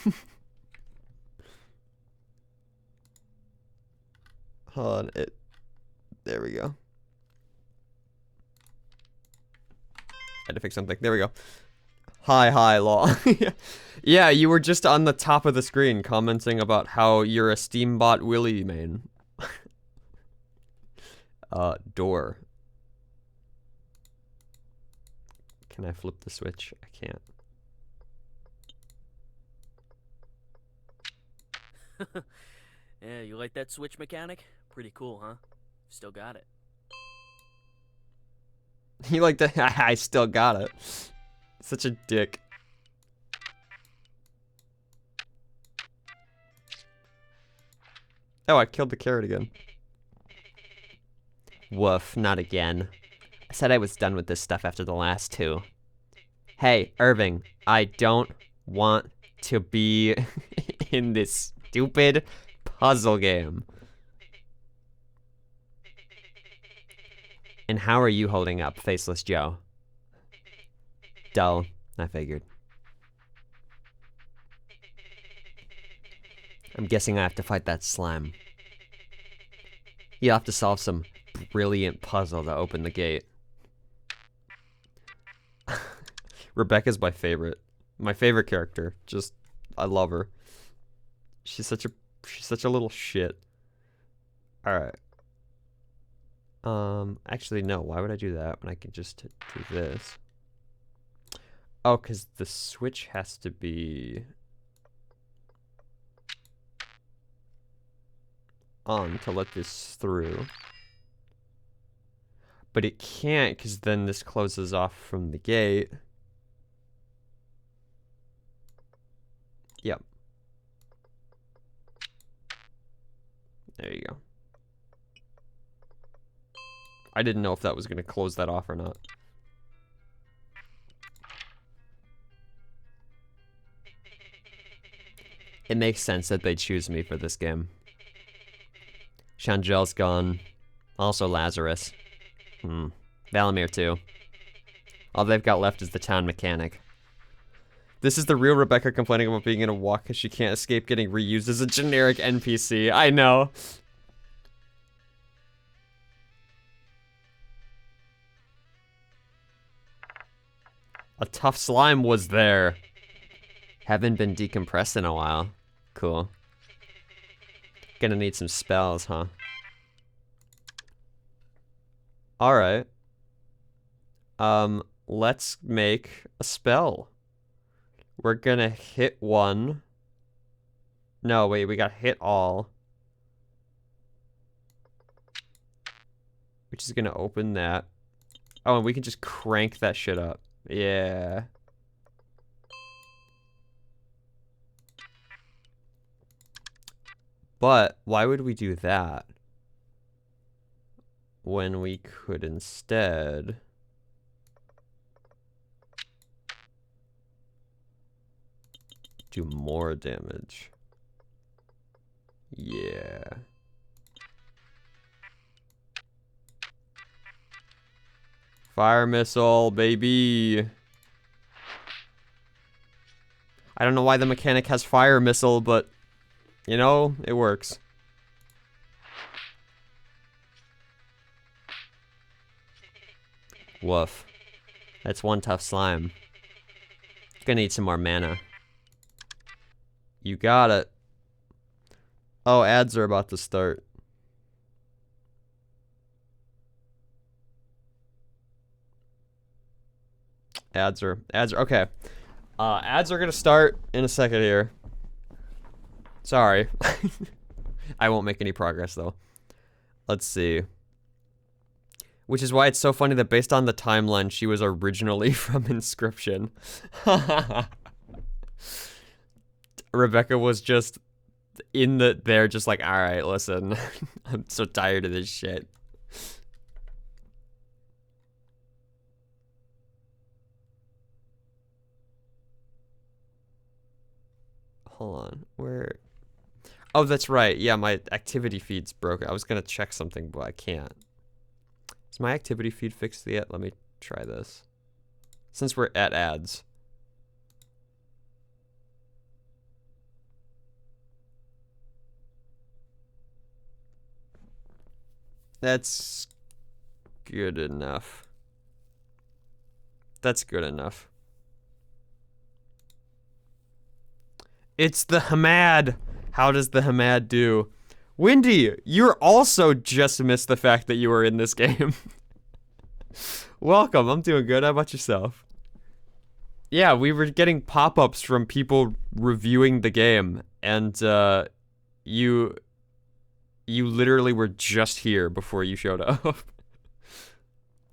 Speaker 1: Hold on, there we go. Had to fix something. There we go. Hi, lol. Yeah, you were just on the top of the screen commenting about how you're a Steambot Willy main. Door. Can I flip the switch? I can't.
Speaker 2: Yeah, you like that switch mechanic? Pretty cool, huh? Still got it.
Speaker 1: You like that? I still got it. Such a dick. Oh, I killed the carrot again. Woof, not again. I said I was done with this stuff after the last two. Hey, Irving, I don't want to be in this stupid puzzle game. And how are you holding up, Faceless Joe? Dull, I figured. I'm guessing I have to fight that slime. You'll have to solve some brilliant puzzle to open the gate. Rebecca's my favorite. My favorite character. Just, I love her. She's such a little shit. Alright. Actually, no. Why would I do that when I can just do this? Oh, because the switch has to be on to let this through. But it can't, because then this closes off from the gate. Yep. There you go. I didn't know if that was going to close that off or not. It makes sense that they choose me for this game. Changel's gone. Also Lazarus. Valamir too. All they've got left is the town mechanic. This is the real Rebecca complaining about being in a walk because she can't escape getting reused as a generic NPC. I know. A tough slime was there. Haven't been decompressed in a while. Cool. Gonna need some spells, huh? Alright. Let's make a spell. We're gonna hit one. No, wait, we got hit all. Which is gonna open that. Oh, and we can just crank that shit up. Yeah. But why would we do that when we could instead do more damage? Yeah. Fire missile, baby. I don't know why the mechanic has fire missile, but you know, it works. Woof. That's one tough slime. Gonna need some more mana. You got it. Oh, ads are about to start. Ads are okay. Ads are gonna start in a second here. Sorry. I won't make any progress though. Let's see. Which is why it's so funny that based on the timeline, she was originally from Inscription. Rebecca was just there just like, all right, listen, I'm so tired of this shit. Hold on, where? Oh, that's right. Yeah, my activity feed's broken. I was gonna check something, but I can't. Is my activity feed fixed yet? Let me try this. Since we're at ads. That's good enough. That's good enough. It's the Hamad. How does the Hamad do? Wendy, you're also just missed the fact that you were in this game. Welcome, I'm doing good. How about yourself? Yeah, we were getting pop-ups from people reviewing the game, and you literally were just here before you showed up.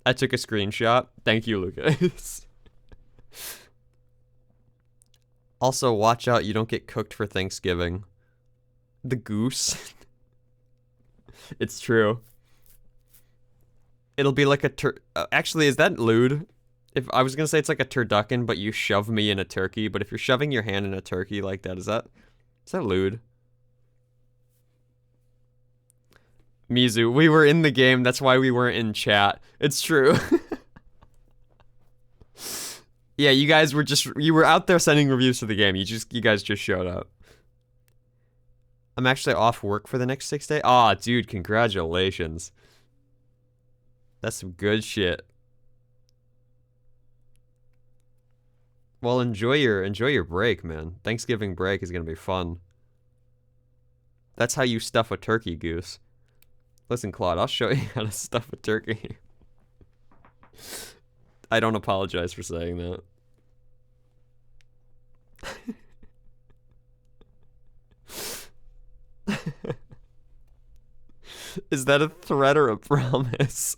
Speaker 1: I took a screenshot. Thank you, Lucas. Also, watch out you don't get cooked for Thanksgiving. The goose. It's true. It'll be like a actually, is that lewd? If I was gonna say it's like a turducken, but you shove me in a turkey. But if you're shoving your hand in a turkey like that, is that lewd? Mizu, we were in the game. That's why we weren't in chat. It's true. Yeah, you guys were you were out there sending reviews to the game. You guys just showed up. I'm actually off work for the next 6 days. Aw, dude, congratulations. That's some good shit. Well, enjoy your break, man. Thanksgiving break is gonna be fun. That's how you stuff a turkey, Goose. Listen, Claude, I'll show you how to stuff a turkey. I don't apologize for saying that. Is that a threat or a promise?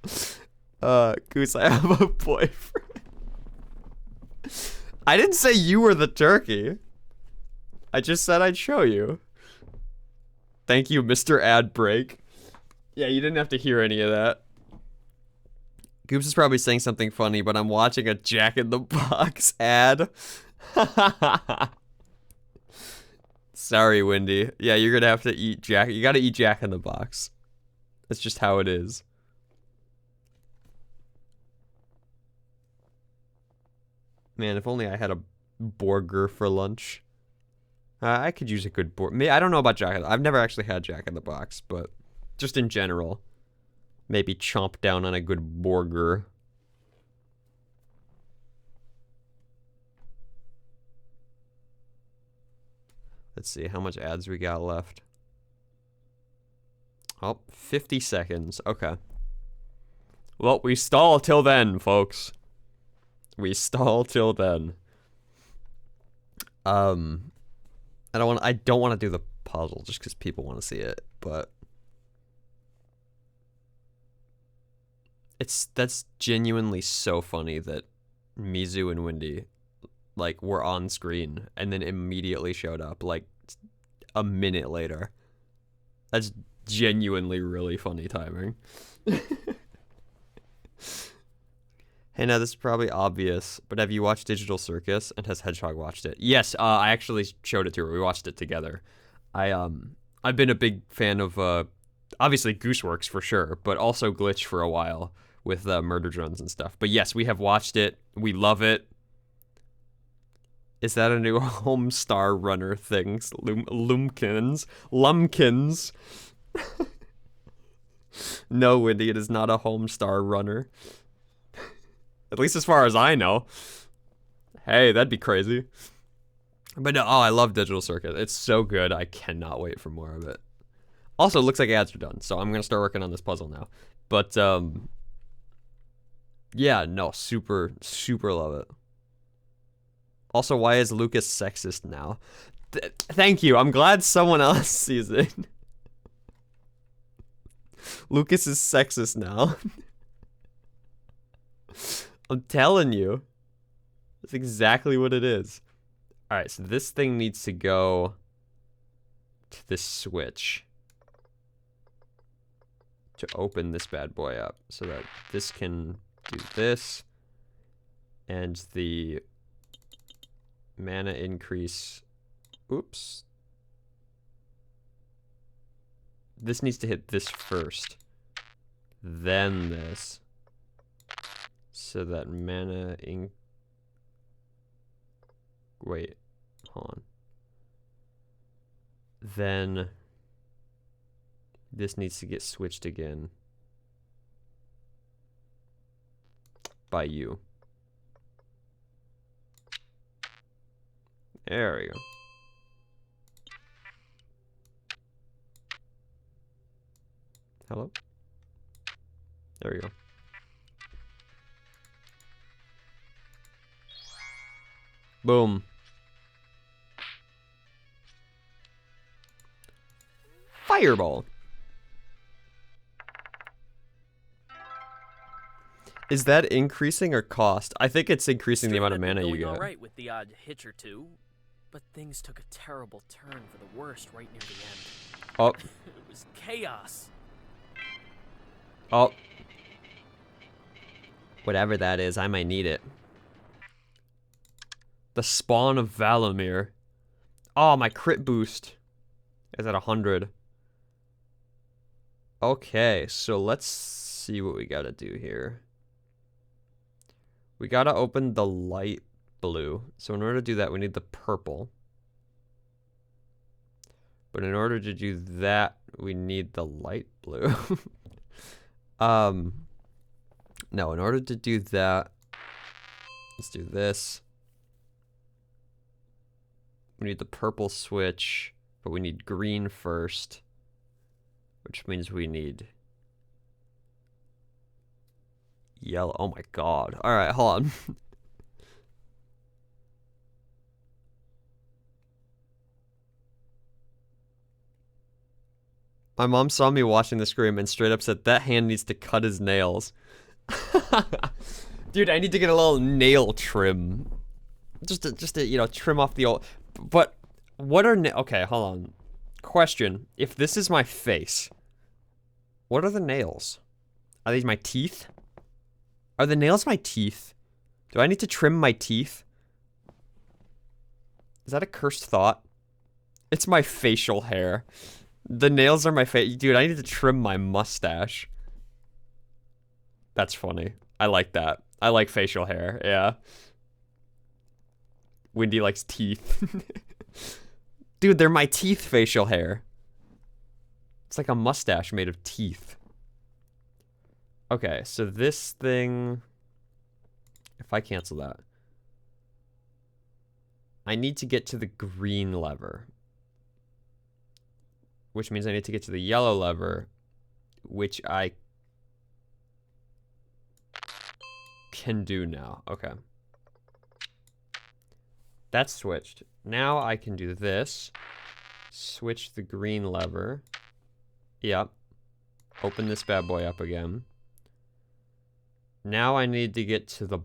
Speaker 1: Goose, I have a boyfriend. I didn't say you were the turkey. I just said I'd show you. Thank you, Mr. Ad Break. Yeah, you didn't have to hear any of that. Goops is probably saying something funny, but I'm watching a Jack in the Box ad. Sorry, Wendy. Yeah, you're gonna have to eat Jack. You gotta eat Jack in the Box. That's just how it is. Man, if only I had a burger for lunch. I could use a good burger. I don't know about Jack. I've never actually had Jack in the Box, but just in general. Maybe chomp down on a good burger. Let's see how much ads we got left. Oh, 50 seconds. Okay. Well, we stall till then, folks. We stall till then. I don't want to do the puzzle just because people want to see it, but that's genuinely so funny that Mizu and Wendy like were on screen and then immediately showed up like a minute later. That's genuinely really funny timing. Hey, now this is probably obvious, but have you watched Digital Circus, and has Hedgehog watched it? Yes, I actually showed it to her. We watched it together. I've been a big fan of obviously Gooseworks for sure, but also Glitch for a while with murder drones and stuff. But yes, we have watched it. We love it. Is that a new Homestar Runner thing? Lumpkins. No, Wendy, it is not a Homestar Runner. At least as far as I know. Hey, that'd be crazy. But no, oh, I love Digital Circuit. It's so good. I cannot wait for more of it. Also, it looks like ads are done, so I'm going to start working on this puzzle now. But, Yeah, no, super, super love it. Also, why is Lucas sexist now? Thank you. I'm glad someone else sees it. Lucas is sexist now. I'm telling you. That's exactly what it is. Alright, so this thing needs to go to this switch to open this bad boy up so that this can do this and the mana increase. Oops. This needs to hit this first, then this, so that mana wait, hold on. Then this needs to get switched again by you. There we go. Hello? There we go. Boom. Fireball. Is that increasing or cost? I think it's increasing the amount of mana you get.
Speaker 2: All right with the odd hitch or two, but things took a terrible turn for the worst right near the end.
Speaker 1: Oh.
Speaker 2: It was chaos.
Speaker 1: Oh. Whatever that is, I might need it. The spawn of Valamir. Oh, my crit boost is at 100. Okay, so let's see what we gotta do here. We gotta open the light blue. So in order to do that, we need the purple. But in order to do that, we need the light blue. No, in order to do that, let's do this. We need the purple switch, but we need green first, which means we need yellow. Oh my god. All right, hold on. My mom saw me watching the stream and straight up said that hand needs to cut his nails. Dude, I need to get a little nail trim. Just to you know, trim off the old. But what are okay, hold on. Question, if this is my face, what are the nails? Are these my teeth? Are the nails my teeth? Do I need to trim my teeth? Is that a cursed thought? It's my facial hair. The nails are my face. Dude, I need to trim my mustache. That's funny. I like that. I like facial hair, yeah. Wendy likes teeth. Dude, they're my teeth facial hair. It's like a mustache made of teeth. Okay, so this thing... If I cancel that... I need to get to the green lever. Which means I need to get to the yellow lever, which I can do now. Okay. That's switched. Now I can do this. Switch the green lever. Yep. Open this bad boy up again. Now I need to get to the...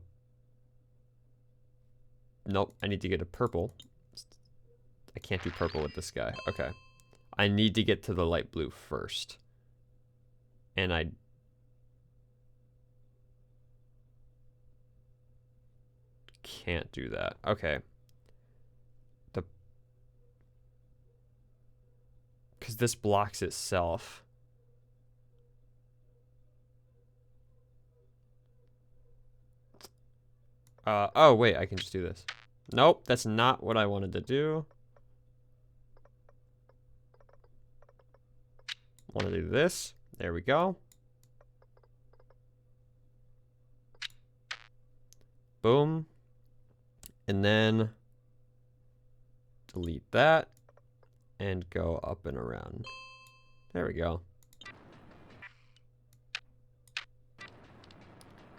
Speaker 1: Nope, I need to get a purple. I can't do purple with this guy. Okay. I need to get to the light blue first. And I... can't do that. Okay. Because this blocks itself. Oh, wait, I can just do this. Nope, that's not what I wanted to do. Want to do this. There we go. Boom. And then delete that and go up and around. There we go.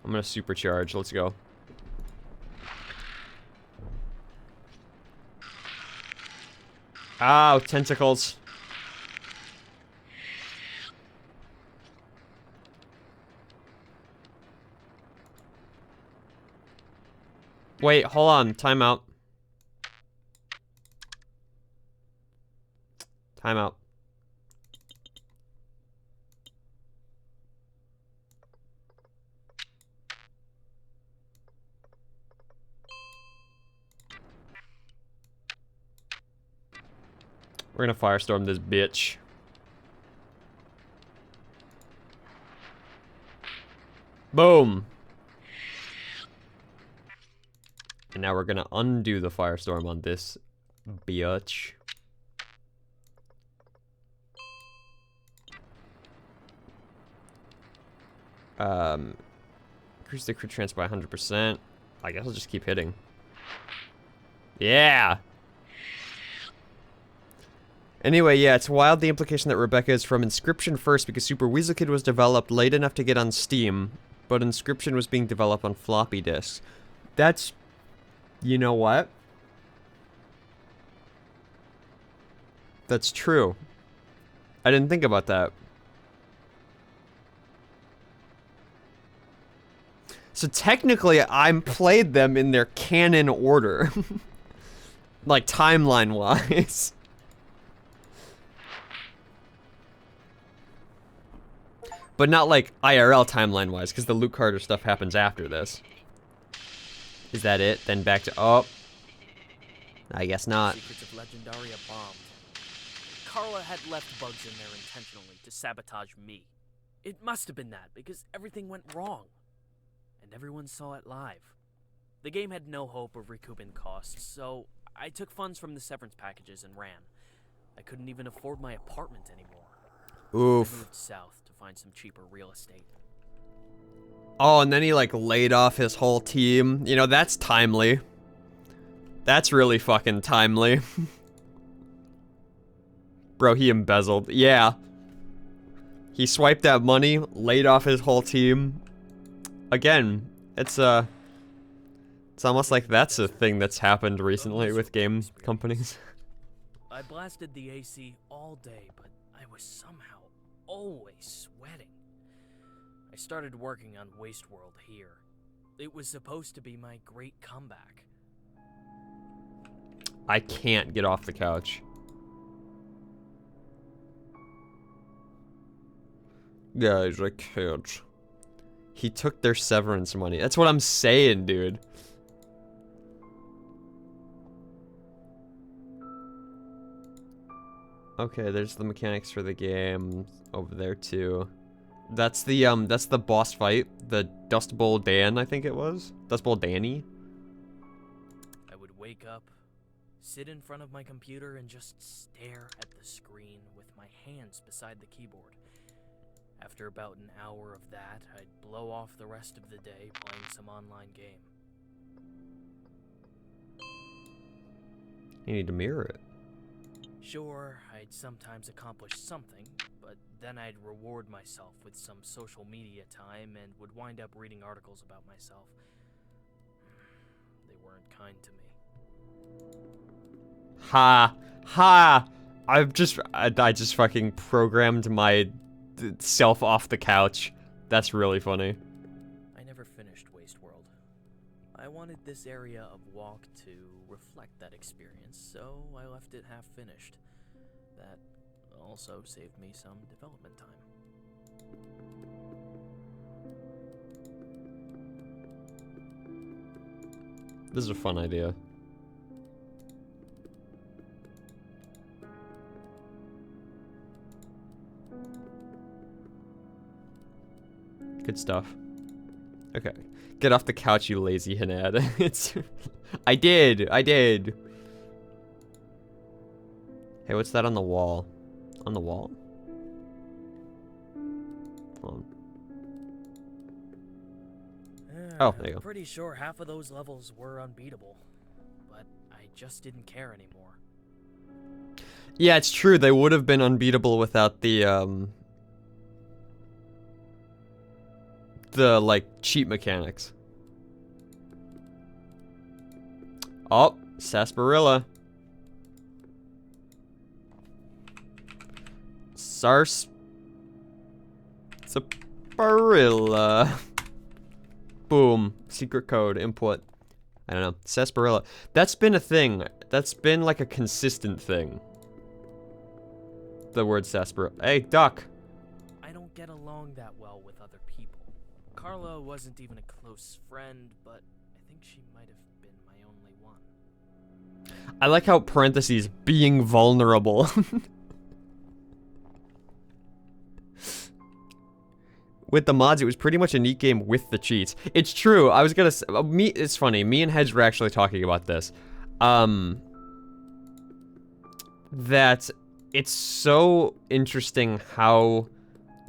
Speaker 1: I'm gonna supercharge. Let's go. Ow, tentacles. Wait, hold on. Time out. Time out. We're gonna firestorm this bitch. Boom. And now we're gonna undo the firestorm on this bitch. Increase the crit chance by 100%. I guess I'll just keep hitting. Yeah! Anyway, yeah, it's wild the implication that Rebecca is from Inscription first because Super Weasel Kid was developed late enough to get on Steam, but Inscription was being developed on floppy disks. That's... You know what? That's true. I didn't think about that. So technically, I played them in their canon order. Like, timeline-wise. But not like IRL timeline-wise, because the Luke Carter stuff happens after this. Is that it? Then back to... Oh. I guess not.
Speaker 2: Secrets of Legendaria bombed. Carla had left bugs in there intentionally to sabotage me. It must have been that, because everything went wrong. And everyone saw it live. The game had no hope of recouping costs, so I took funds from the severance packages and ran. I couldn't even afford my apartment anymore.
Speaker 1: Oof.
Speaker 2: I moved south to find some cheaper real estate.
Speaker 1: Oh, and then he, like, laid off his whole team. You know, that's timely. That's really fucking timely. Bro, he embezzled. Yeah. He swiped that money, laid off his whole team. Again, it's almost like that's a thing that's happened recently with game companies.
Speaker 2: I blasted the AC all day, but I was somehow always sweating. I started working on Wasteworld here. It was supposed to be my great comeback.
Speaker 1: I can't get off the couch. Guys, I can't. He took their severance money. That's what I'm saying, dude. Okay, there's the mechanics for the game over there too. That's the boss fight, the Dust Bowl Dan, I think it was. Dust Bowl Danny.
Speaker 2: I would wake up, sit in front of my computer and just stare at the screen with my hands beside the keyboard. After about an hour of that, I'd blow off the rest of the day playing some online game.
Speaker 1: You need to mirror it.
Speaker 2: Sure, I'd sometimes accomplish something, but then I'd reward myself with some social media time and would wind up reading articles about myself. They weren't kind to me.
Speaker 1: Ha! Ha! I just fucking programmed my self off the couch. That's really funny.
Speaker 2: I never finished Wasteworld. I wanted this area of walk to reflect that experience, so I left it half finished. That also saved me some development time.
Speaker 1: This is a fun idea. Good stuff. Okay. Get off the couch, you lazy Hanad. It's... I did! Hey, what's that on the wall? On the wall? Hold on. Oh, there you go.
Speaker 2: I'm pretty sure half of those levels were unbeatable, but I just didn't care anymore.
Speaker 1: Yeah, it's true. They would have been unbeatable without the the, like, cheat mechanics. Oh, sarsaparilla. Sarsaparilla. Boom. Secret code, input. I don't know. Sarsaparilla. That's been a thing. That's been, like, a consistent thing. The word sarsaparilla. Hey, duck.
Speaker 2: I don't get along that well with other people. Carla wasn't even a close friend, but I think she might have been my only one.
Speaker 1: I like how parentheses, being vulnerable. With the mods, it was pretty much a neat game with the cheats. It's true. I was gonna say, it's funny. Me and Hedge were actually talking about this. That it's so interesting how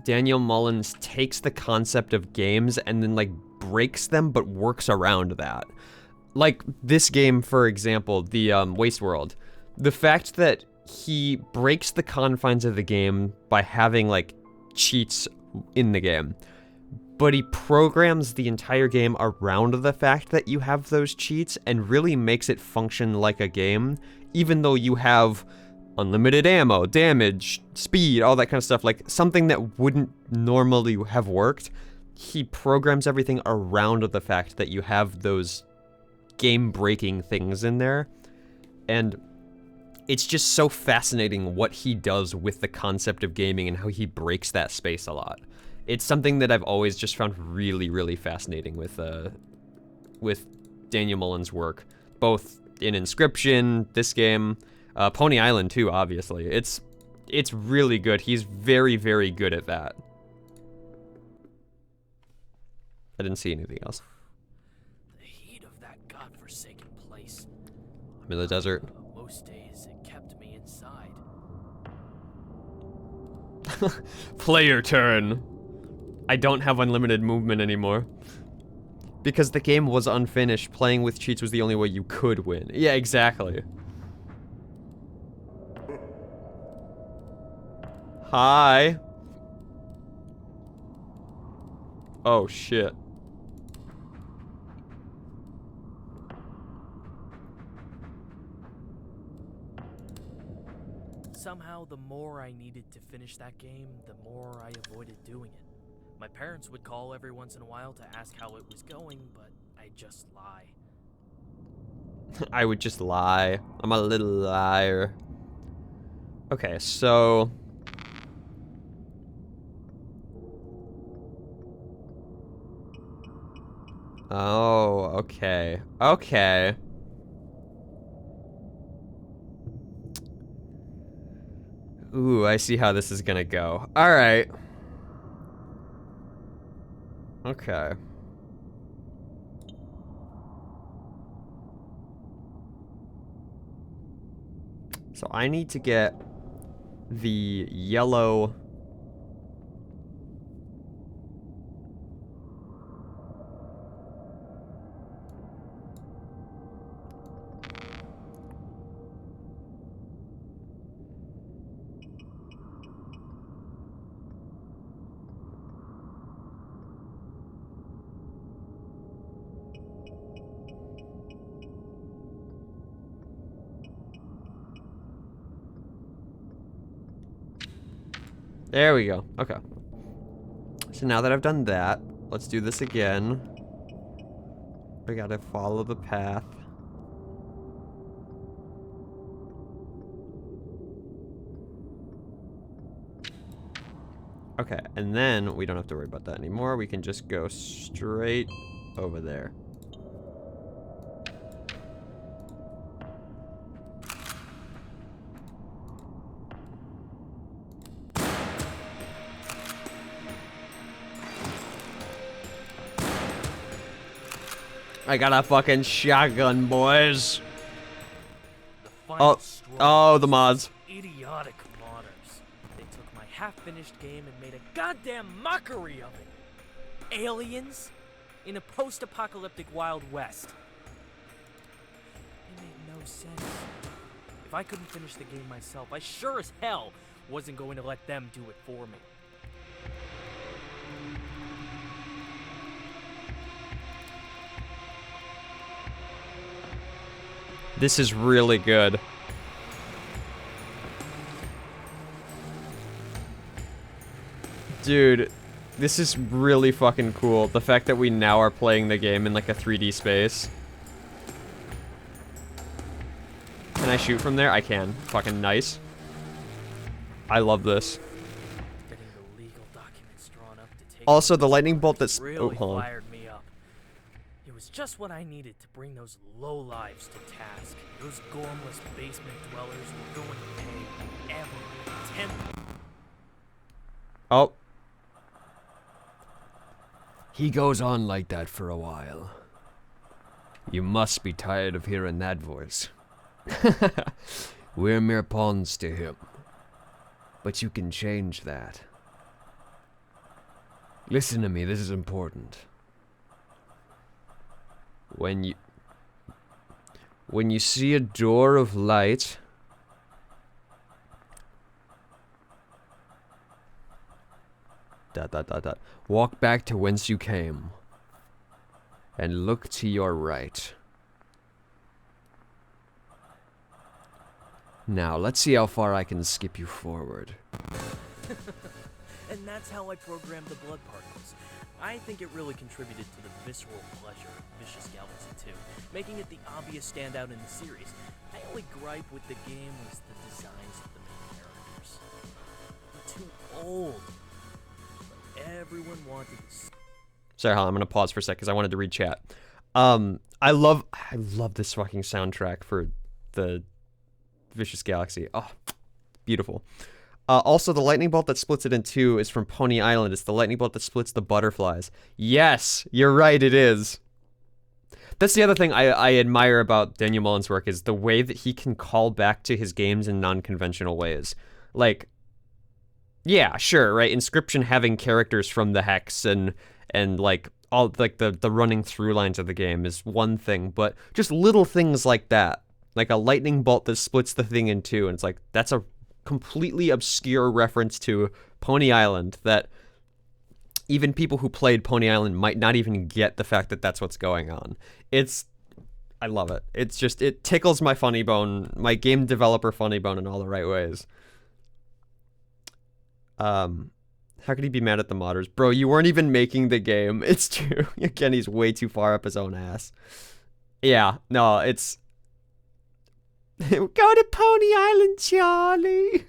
Speaker 1: Daniel Mullins takes the concept of games and then, like, breaks them, but works around that. Like, this game, for example, the, Waste World. The fact that he breaks the confines of the game by having, like, cheats in the game, but he programs the entire game around the fact that you have those cheats and really makes it function like a game, even though you have unlimited ammo, damage, speed, all that kind of stuff, like something that wouldn't normally have worked. He programs everything around the fact that you have those game-breaking things in there, and it's just so fascinating what he does with the concept of gaming and how he breaks that space a lot. It's something that I've always just found really, really fascinating with Daniel Mullins' work, both in Inscription, this game, Pony Island too, obviously. It's really good. He's very, very good at that. I didn't see anything else.
Speaker 2: The heat of that godforsaken place.
Speaker 1: I'm in the desert.
Speaker 2: Most days it kept me inside.
Speaker 1: Player turn. I don't have unlimited movement anymore. Because the game was unfinished, playing with cheats was the only way you could win. Yeah, exactly. Hi. Oh, shit.
Speaker 2: Somehow, the more I needed to finish that game, the more I avoided doing it. My parents would call every once in a while to ask how it was going, but I'd just lie.
Speaker 1: I would just lie. I'm a little liar. Okay, so... Oh, okay. Okay. Ooh, I see how this is gonna go. Alright. Okay. So I need to get the yellow... There we go. Okay. So now that I've done that, let's do this again. We gotta follow the path. Okay, and then we don't have to worry about that anymore. We can just go straight over there. I got a fucking shotgun, boys. Oh, the mods.
Speaker 2: Idiotic modders. They took my half-finished game and made a goddamn mockery of it. Aliens in a post-apocalyptic Wild West. It made no sense. If I couldn't finish the game myself, I sure as hell wasn't going to let them do it for me.
Speaker 1: This is really good. Dude, this is really fucking cool. The fact that we now are playing the game in like a 3D space. Can I shoot from there? I can. Fucking nice. I love this.
Speaker 2: Getting the legal documents drawn up to take
Speaker 1: Also, the lightning bolt that's...
Speaker 2: really
Speaker 1: oh, hold on.
Speaker 2: fired me up. It was just what I needed to bring those lowlives to task. Those gormless basement dwellers were going to pay every tenth.
Speaker 1: Oh. He goes on like that for a while. You must be tired of hearing that voice. We're mere pawns to him. But you can change that. Listen to me, this is important. When you see a door of light, walk back to whence you came, and look to your right. Now, let's see how far I can skip you forward.
Speaker 2: And that's how I programmed the blood particles. I think it really contributed to the visceral pleasure of Vicious Galaxy 2, making it the obvious standout in the series. My only gripe with the game was the designs of the main characters. They're too old. But everyone wanted to...
Speaker 1: Sorry, hold on, I'm gonna pause for a sec because I wanted to read chat. I love this fucking soundtrack for the Vicious Galaxy. Oh, beautiful. Also, the lightning bolt that splits it in two is from Pony Island. It's the lightning bolt that splits the butterflies. Yes, you're right, it is. That's the other thing I admire about Daniel Mullins' work is the way that he can call back to his games in non-conventional ways. Like, yeah, sure, right? Inscription having characters from the Hex and like all like the running through lines of the game is one thing, but just little things like that. Like a lightning bolt that splits the thing in two, and it's like, that's a completely obscure reference to Pony Island that even people who played Pony Island might not even get the fact that that's what's going on. I love it. It's just, it tickles my funny bone, my game developer funny bone in all the right ways. How could he be mad at the modders? Bro, you weren't even making the game. It's true. Again, he's way too far up his own ass. Yeah, no, it's... Go to Pony Island, Charlie.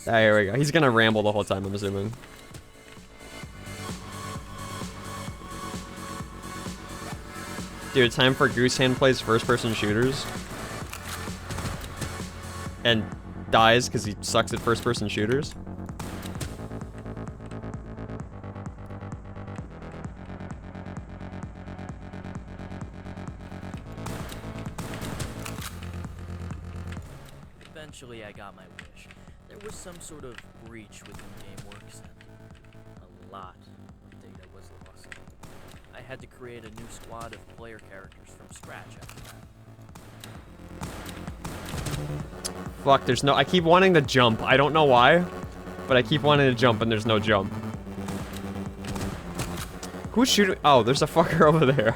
Speaker 1: Here we go. He's gonna ramble the whole time, I'm assuming. Dude, time for Goose Hand plays first-person shooters. And dies because he sucks at first-person shooters.
Speaker 2: Eventually, I got my wish. There was some sort of breach within GameWorks, and a lot of data was lost. I had to create a new squad of player characters from scratch after that.
Speaker 1: Fuck, there's no... I keep wanting to jump. I don't know why, but I keep wanting to jump and there's no jump. Who's shooting? Oh, there's a fucker over there.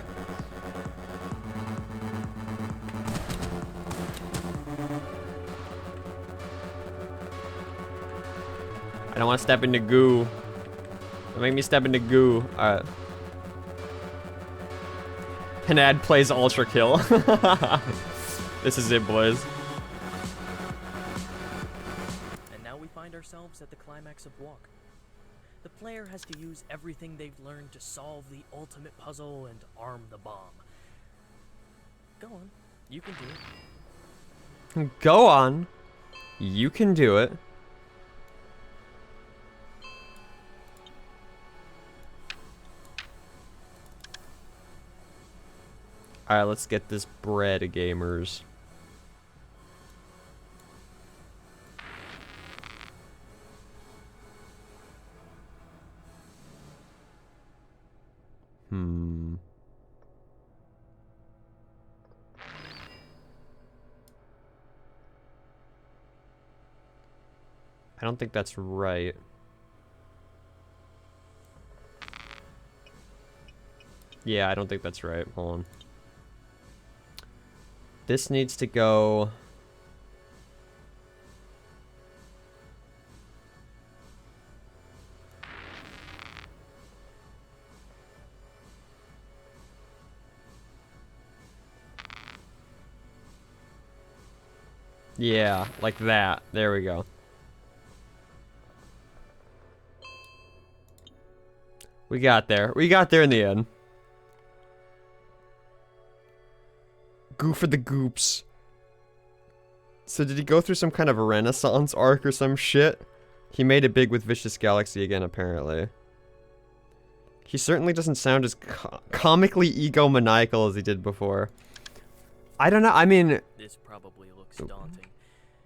Speaker 1: I don't want to step into goo. Don't make me step into goo. Alright. Panad plays Ultra Kill. This is it, boys.
Speaker 2: And now we find ourselves at the climax of Walk. The player has to use everything they've learned to solve the ultimate puzzle and arm the bomb. Go on, you can do it.
Speaker 1: Go on. You can do it. Alright, let's get this bread, gamers. I don't think that's right. Yeah, I don't think that's right. Hold on. This needs to go... Yeah, like that. There we go. We got there. We got there in the end. Goo for the goops. So did he go through some kind of Renaissance arc or some shit? He made it big with Vicious Galaxy again, apparently. He certainly doesn't sound as comically egomaniacal as he did before. I don't know, I mean...
Speaker 2: This probably looks daunting.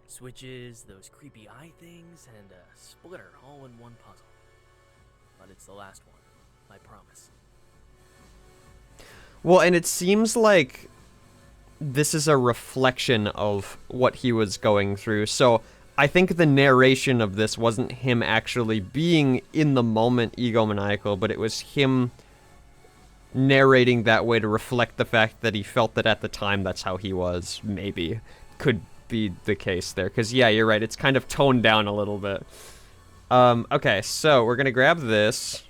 Speaker 2: Switches, those creepy eye things, and a splitter all in one puzzle. But it's the last one, I promise.
Speaker 1: Well, and it seems like this is a reflection of what he was going through. So I think the narration of this wasn't him actually being in the moment egomaniacal, but it was him narrating that way to reflect the fact that he felt that at the time that's how he was. Maybe could be the case there, because yeah, you're right, it's kind of toned down a little bit. Okay, so we're gonna grab this.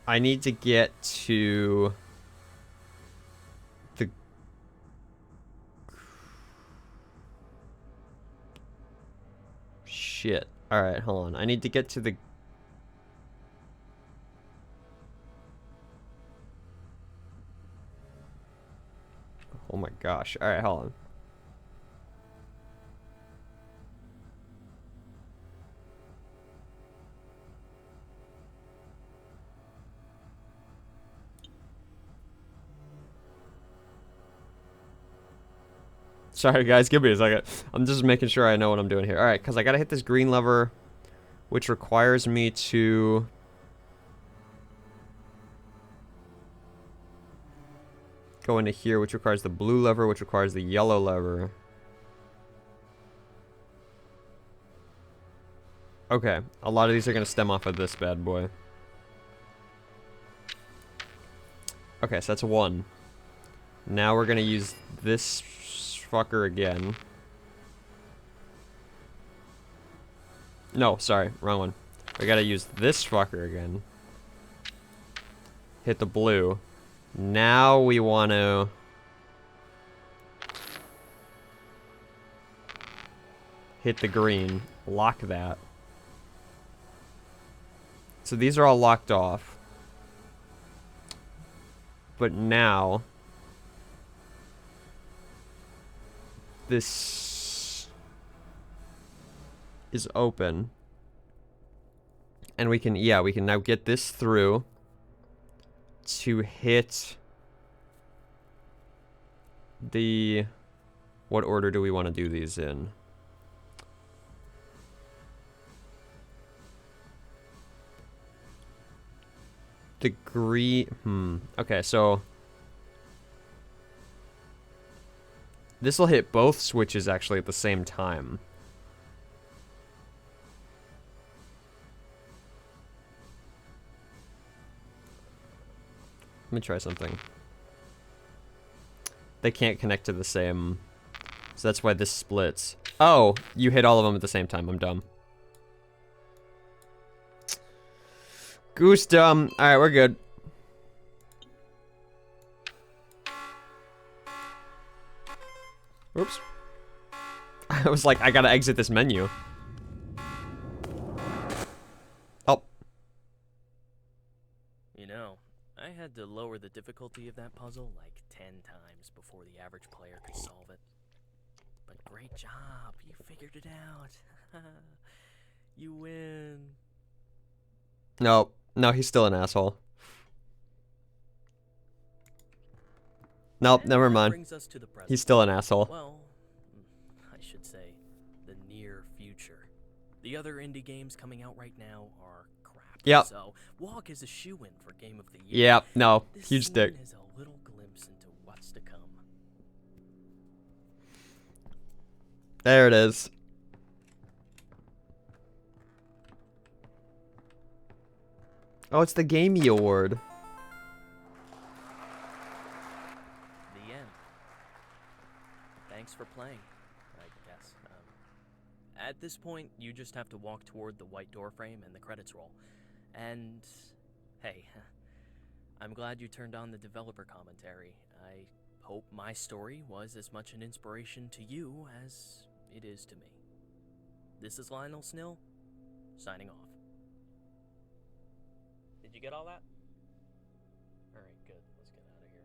Speaker 1: I need to get to the... Shit. Alright, hold on. I need to get to the... Oh my gosh. Alright, hold on. Sorry guys, give me a second. I'm just making sure I know what I'm doing here. Alright, because I gotta hit this green lever, which requires me to... go into here, which requires the blue lever, which requires the yellow lever. Okay, a lot of these are gonna stem off of this bad boy. Okay, so that's one. Now we're gonna use this fucker again. No, sorry, wrong one. We gotta use this fucker again. Hit the blue. Now we want to... hit the green. Lock that. So these are all locked off. But now... this is open. And we can, yeah, we can now get this through to hit the... what order do we want to do these in? The green... Okay, so... this will hit both switches actually at the same time. Let me try something. They can't connect to the same... so that's why this splits. Oh, you hit all of them at the same time. I'm dumb. Goose dumb. Alright, we're good. Oops. I was like, I gotta exit this menu. Oh.
Speaker 2: You know, I had to lower the difficulty of that puzzle like 10 times before the average player could solve it. But great job, you figured it out. You win.
Speaker 1: No, no, he's still an asshole. Nope,
Speaker 2: And
Speaker 1: never
Speaker 2: that
Speaker 1: mind.
Speaker 2: brings us to the present.
Speaker 1: He's still an asshole.
Speaker 2: Well, I should say the near future. The other indie games coming out right now are crap.
Speaker 1: Yep.
Speaker 2: So, Walk is a shoo-in for Game of the Year.
Speaker 1: Yep, no,
Speaker 2: This
Speaker 1: huge
Speaker 2: scene
Speaker 1: dick.
Speaker 2: is a little glimpse into what's to come.
Speaker 1: There it is. Oh, it's the Gamey Award.
Speaker 2: The end. Thanks for playing, I guess. At this point, you just have to walk toward the white door frame and the credits roll. And, hey, I'm glad you turned on the developer commentary. I hope my story was as much an inspiration to you as it is to me. This is Lionel Snill, signing off. Did you get all that? Alright, good. Let's get out of here.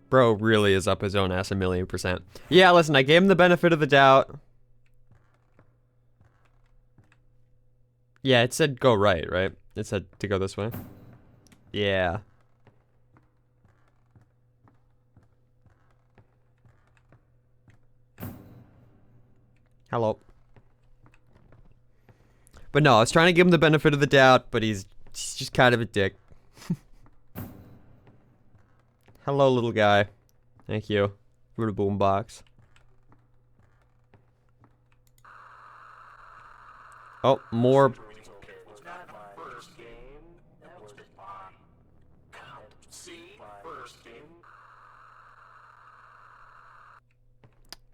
Speaker 1: Bro really is up his own ass 1,000,000%. Yeah, listen, I gave him the benefit of the doubt. Yeah, it said go right, right? It said to go this way. Yeah. Hello. But no, I was trying to give him the benefit of the doubt, but he's just kind of a dick. Hello, little guy. Thank you for the boombox. Oh, more.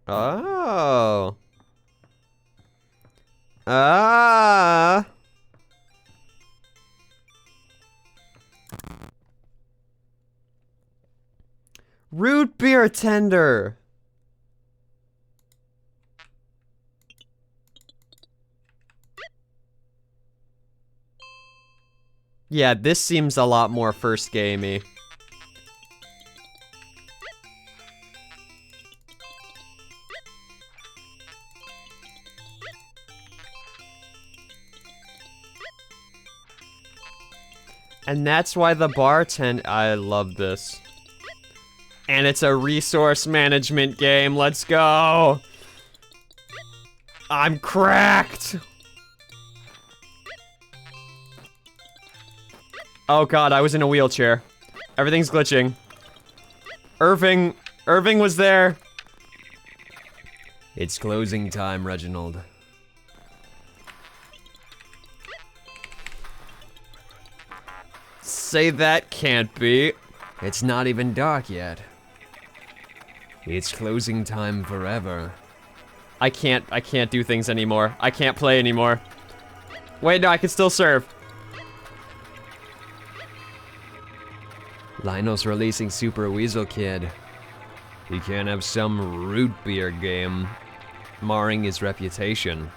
Speaker 1: Oh. Ah. Root beer tender. Yeah, this seems a lot more first gamey. And that's why the bartender. I love this. And it's a resource management game. Let's go. I'm cracked. Oh god, I was in a wheelchair. Everything's glitching. Irving was there. It's closing time, Reginald. Say that can't be. It's not even dark yet. It's closing time forever. I can't do things anymore. I can't play anymore. Wait, no, I can still serve. Lionel's releasing Super Weasel Kid. He can't have some root beer game marring his reputation.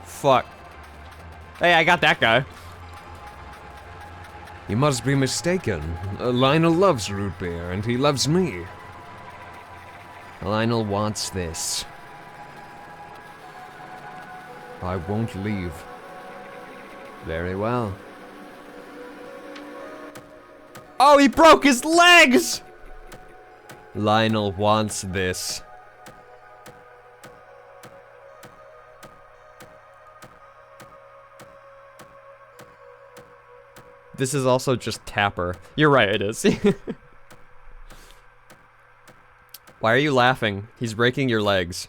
Speaker 1: Fuck. Hey, I got that guy. You must be mistaken. Lionel loves root beer, and he loves me. Lionel wants this. I won't leave. Very well. Oh, he broke his legs! Lionel wants this. This is also just Tapper. You're right, it is. Why are you laughing? He's breaking your legs.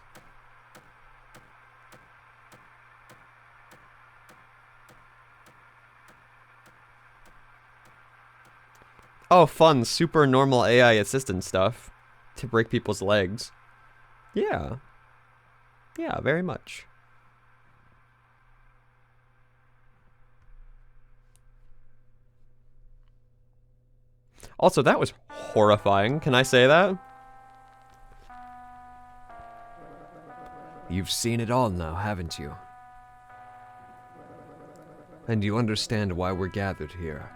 Speaker 1: Oh, fun. Super normal AI assistant stuff. To break people's legs. Yeah. Yeah, very much. Also, that was horrifying. Can I say that? You've seen it all now, haven't you? And you understand why we're gathered here.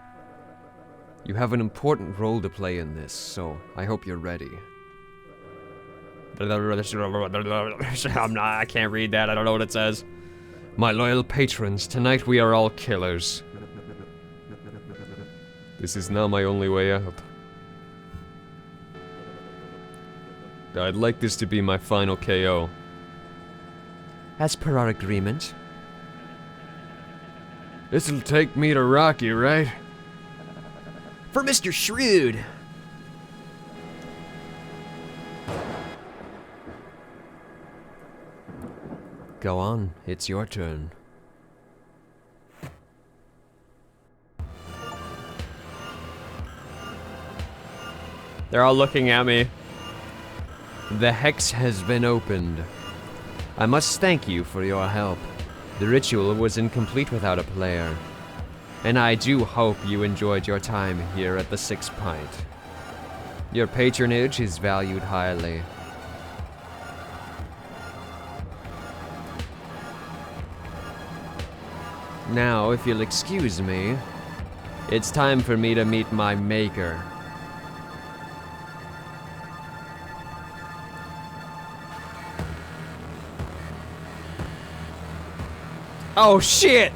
Speaker 1: You have an important role to play in this, so I hope you're ready. I can't read that, I don't know what it says. My loyal patrons, tonight we are all killers. This is now my only way out. I'd like this to be my final KO. As per our agreement. This'll take me to Rocky, right? For Mr. Shrewd! Go on, it's your turn. They're all looking at me. The hex has been opened. I must thank you for your help. The ritual was incomplete without a player. And I do hope you enjoyed your time here at the Six Pint. Your patronage is valued highly. Now, if you'll excuse me, it's time for me to meet my maker. Oh shit!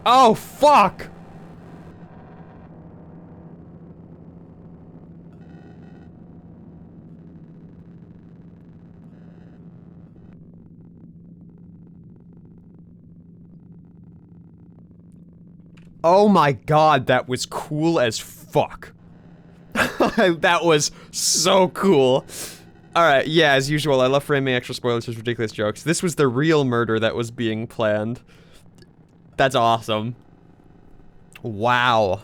Speaker 1: Oh fuck! Oh my god, that was cool as fuck. That was so cool. Alright, yeah, as usual, I love framing extra spoilers as ridiculous jokes. This was the real murder that was being planned. That's awesome. Wow.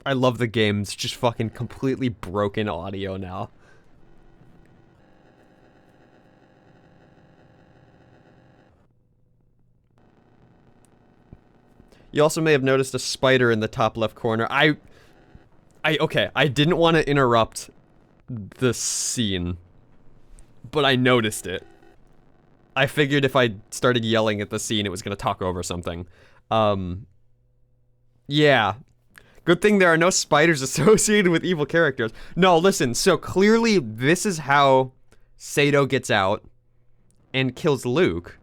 Speaker 1: I love the game's just fucking completely broken audio now. You also may have noticed a spider in the top left corner. Okay, I didn't want to interrupt the scene, but I noticed it. I figured if I started yelling at the scene, it was gonna talk over something. Yeah. Good thing there are no spiders associated with evil characters. No, listen, so clearly this is how Sato gets out and kills Luke.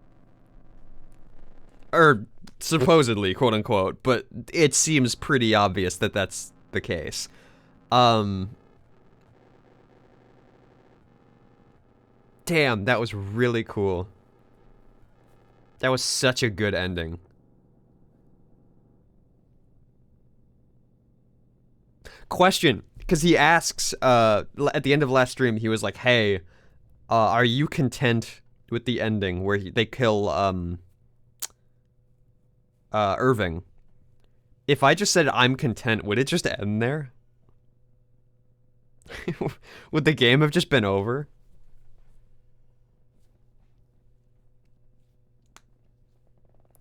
Speaker 1: Or supposedly, quote unquote, but it seems pretty obvious that that's the case. Damn, that was really cool. That was such a good ending. Question, because he asks, at the end of last stream, he was like, hey, are you content with the ending where they kill, Irving? If I just said I'm content, would it just end there? Would the game have just been over?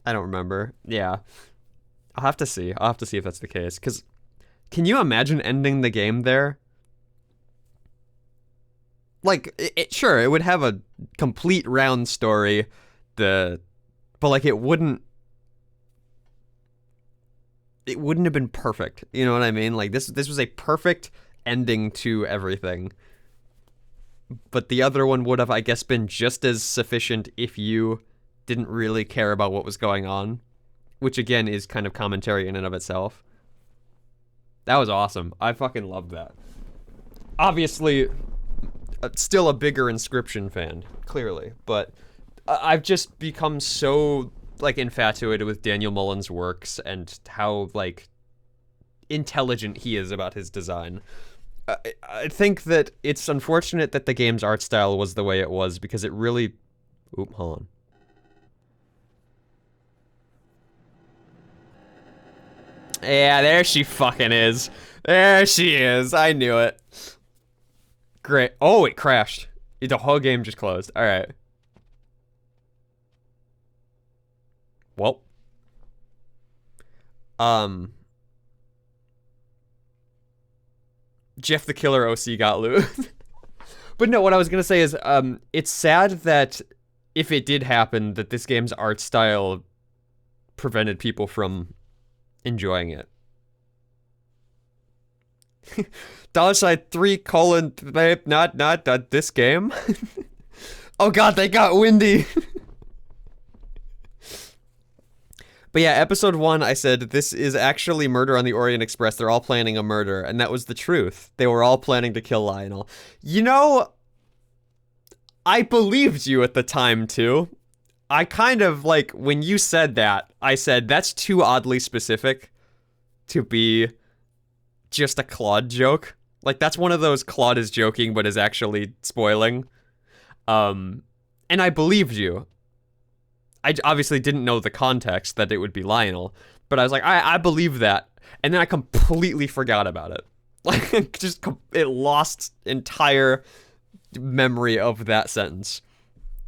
Speaker 1: I don't remember. Yeah. I'll have to see. I'll have to see if that's the case. Because, can you imagine ending the game there? Like, sure, it would have a complete round story, but like, it wouldn't have been perfect. You know what I mean? Like, this was a perfect ending to everything. But the other one would have, I guess, been just as sufficient if you didn't really care about what was going on. Which, again, is kind of commentary in and of itself. That was awesome. I fucking loved that. Obviously, still a bigger Inscription fan, clearly. But I've just become so, like, infatuated with Daniel Mullins' works and how, like, intelligent he is about his design. I think that it's unfortunate that the game's art style was the way it was, because it really... Oop, hold on. Yeah, there she fucking is. There she is. I knew it. Great. Oh, it crashed. The whole game just closed. Alright. Well. Jeff the Killer OC got loot. But no, what I was gonna say is, it's sad that if it did happen, that this game's art style prevented people from enjoying it. $3 babe, not this game. Oh god, they got windy. But yeah, episode 1, I said, this is actually Murder on the Orient Express. They're all planning a murder, and that was the truth. They were all planning to kill Lionel. You know, I believed you at the time, too. I kind of like when you said that, I said that's too oddly specific to be just a Claude joke. Like that's one of those Claude is joking but is actually spoiling. And I believed you. I obviously didn't know the context that it would be Lionel, but I was like, I believe that, and then I completely forgot about it. Like just it lost entire memory of that sentence.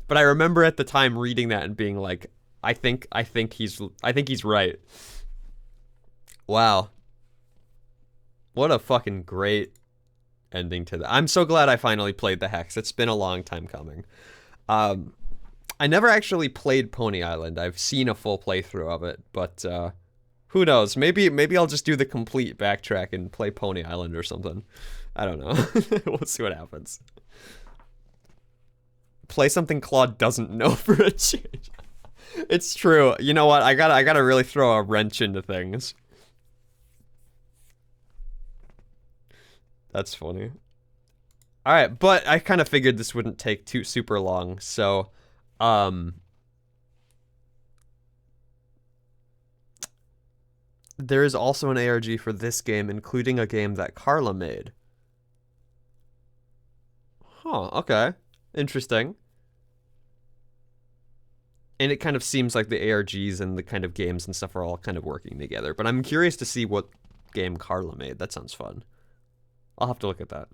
Speaker 1: But I remember at the time reading that and being like, I think he's right. Wow. What a fucking great ending to that. I'm so glad I finally played the Hex. It's been a long time coming. I never actually played Pony Island. I've seen a full playthrough of it, but who knows? Maybe I'll just do the complete backtrack and play Pony Island or something. I don't know. We'll see what happens. Play something Claude doesn't know for a change. It's true. You know what? I gotta really throw a wrench into things. That's funny. All right, but I kind of figured this wouldn't take too super long, so there is also an ARG for this game, including a game that Carla made. Huh, okay. Interesting. And it kind of seems like the ARGs and the kind of games and stuff are all kind of working together. But I'm curious to see what game Carla made. That sounds fun. I'll have to look at that.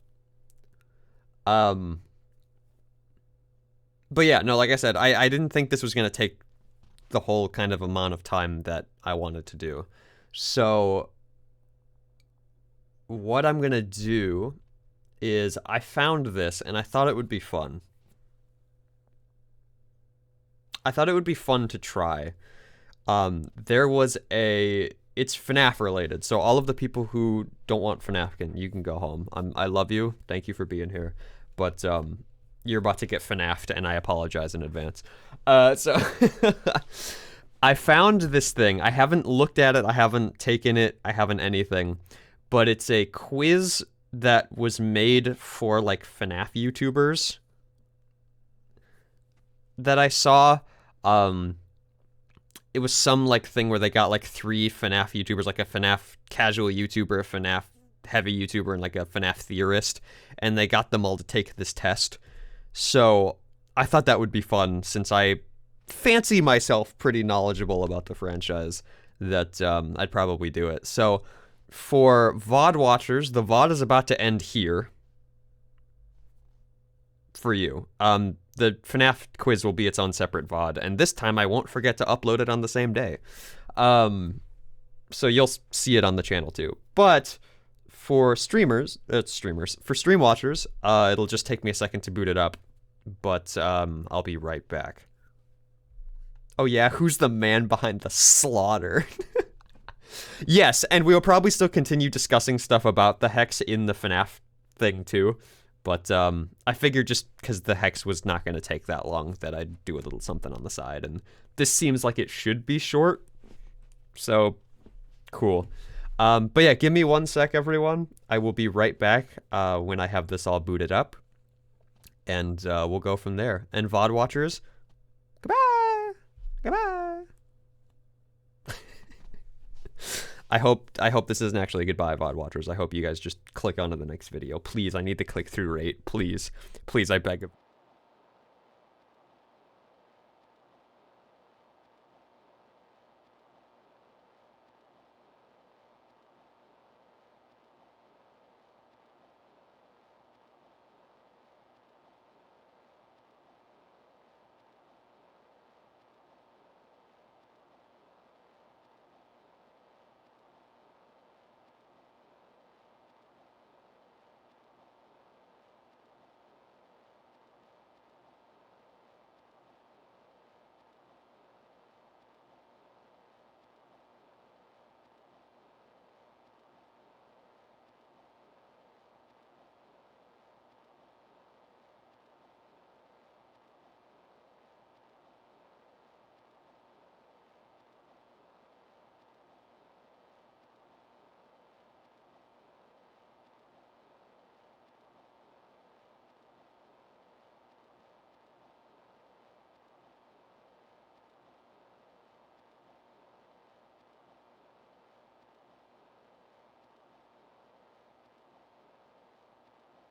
Speaker 1: But yeah, no, like I said, I didn't think this was going to take the whole kind of amount of time that I wanted to do. So what I'm going to do is I found this and I thought it would be fun. I thought it would be fun to try. There was it's FNAF related, so all of the people who don't want FNAF, you can go home. I love you. Thank you for being here. But you're about to get FNAF'd, and I apologize in advance. So I found this thing. I haven't looked at it. I haven't taken it. I haven't anything. But it's a quiz that was made for, like, FNAF YouTubers that I saw. It was some like thing where they got like 3 FNAF YouTubers, like a FNAF casual YouTuber, a FNAF heavy YouTuber, and like a FNAF theorist, and they got them all to take this test. So I thought that would be fun, since I fancy myself pretty knowledgeable about the franchise, that I'd probably do it. So for VOD watchers, the VOD is about to end here for you. The FNAF quiz will be its own separate VOD, and this time I won't forget to upload it on the same day. So you'll see it on the channel too. But for for stream watchers, it'll just take me a second to boot it up, but I'll be right back. Oh yeah, who's the man behind the slaughter? Yes, and we will probably still continue discussing stuff about the Hex in the FNAF thing too. But I figured just because the Hex was not going to take that long that I'd do a little something on the side. And this seems like it should be short. So, cool. But yeah, give me 1 sec, everyone. I will be right back when I have this all booted up. And we'll go from there. And VOD watchers, goodbye! Goodbye! I hope this isn't actually a goodbye, VOD watchers. I hope you guys just click on to the next video. Please, I need the click-through rate. Please. Please, I beg of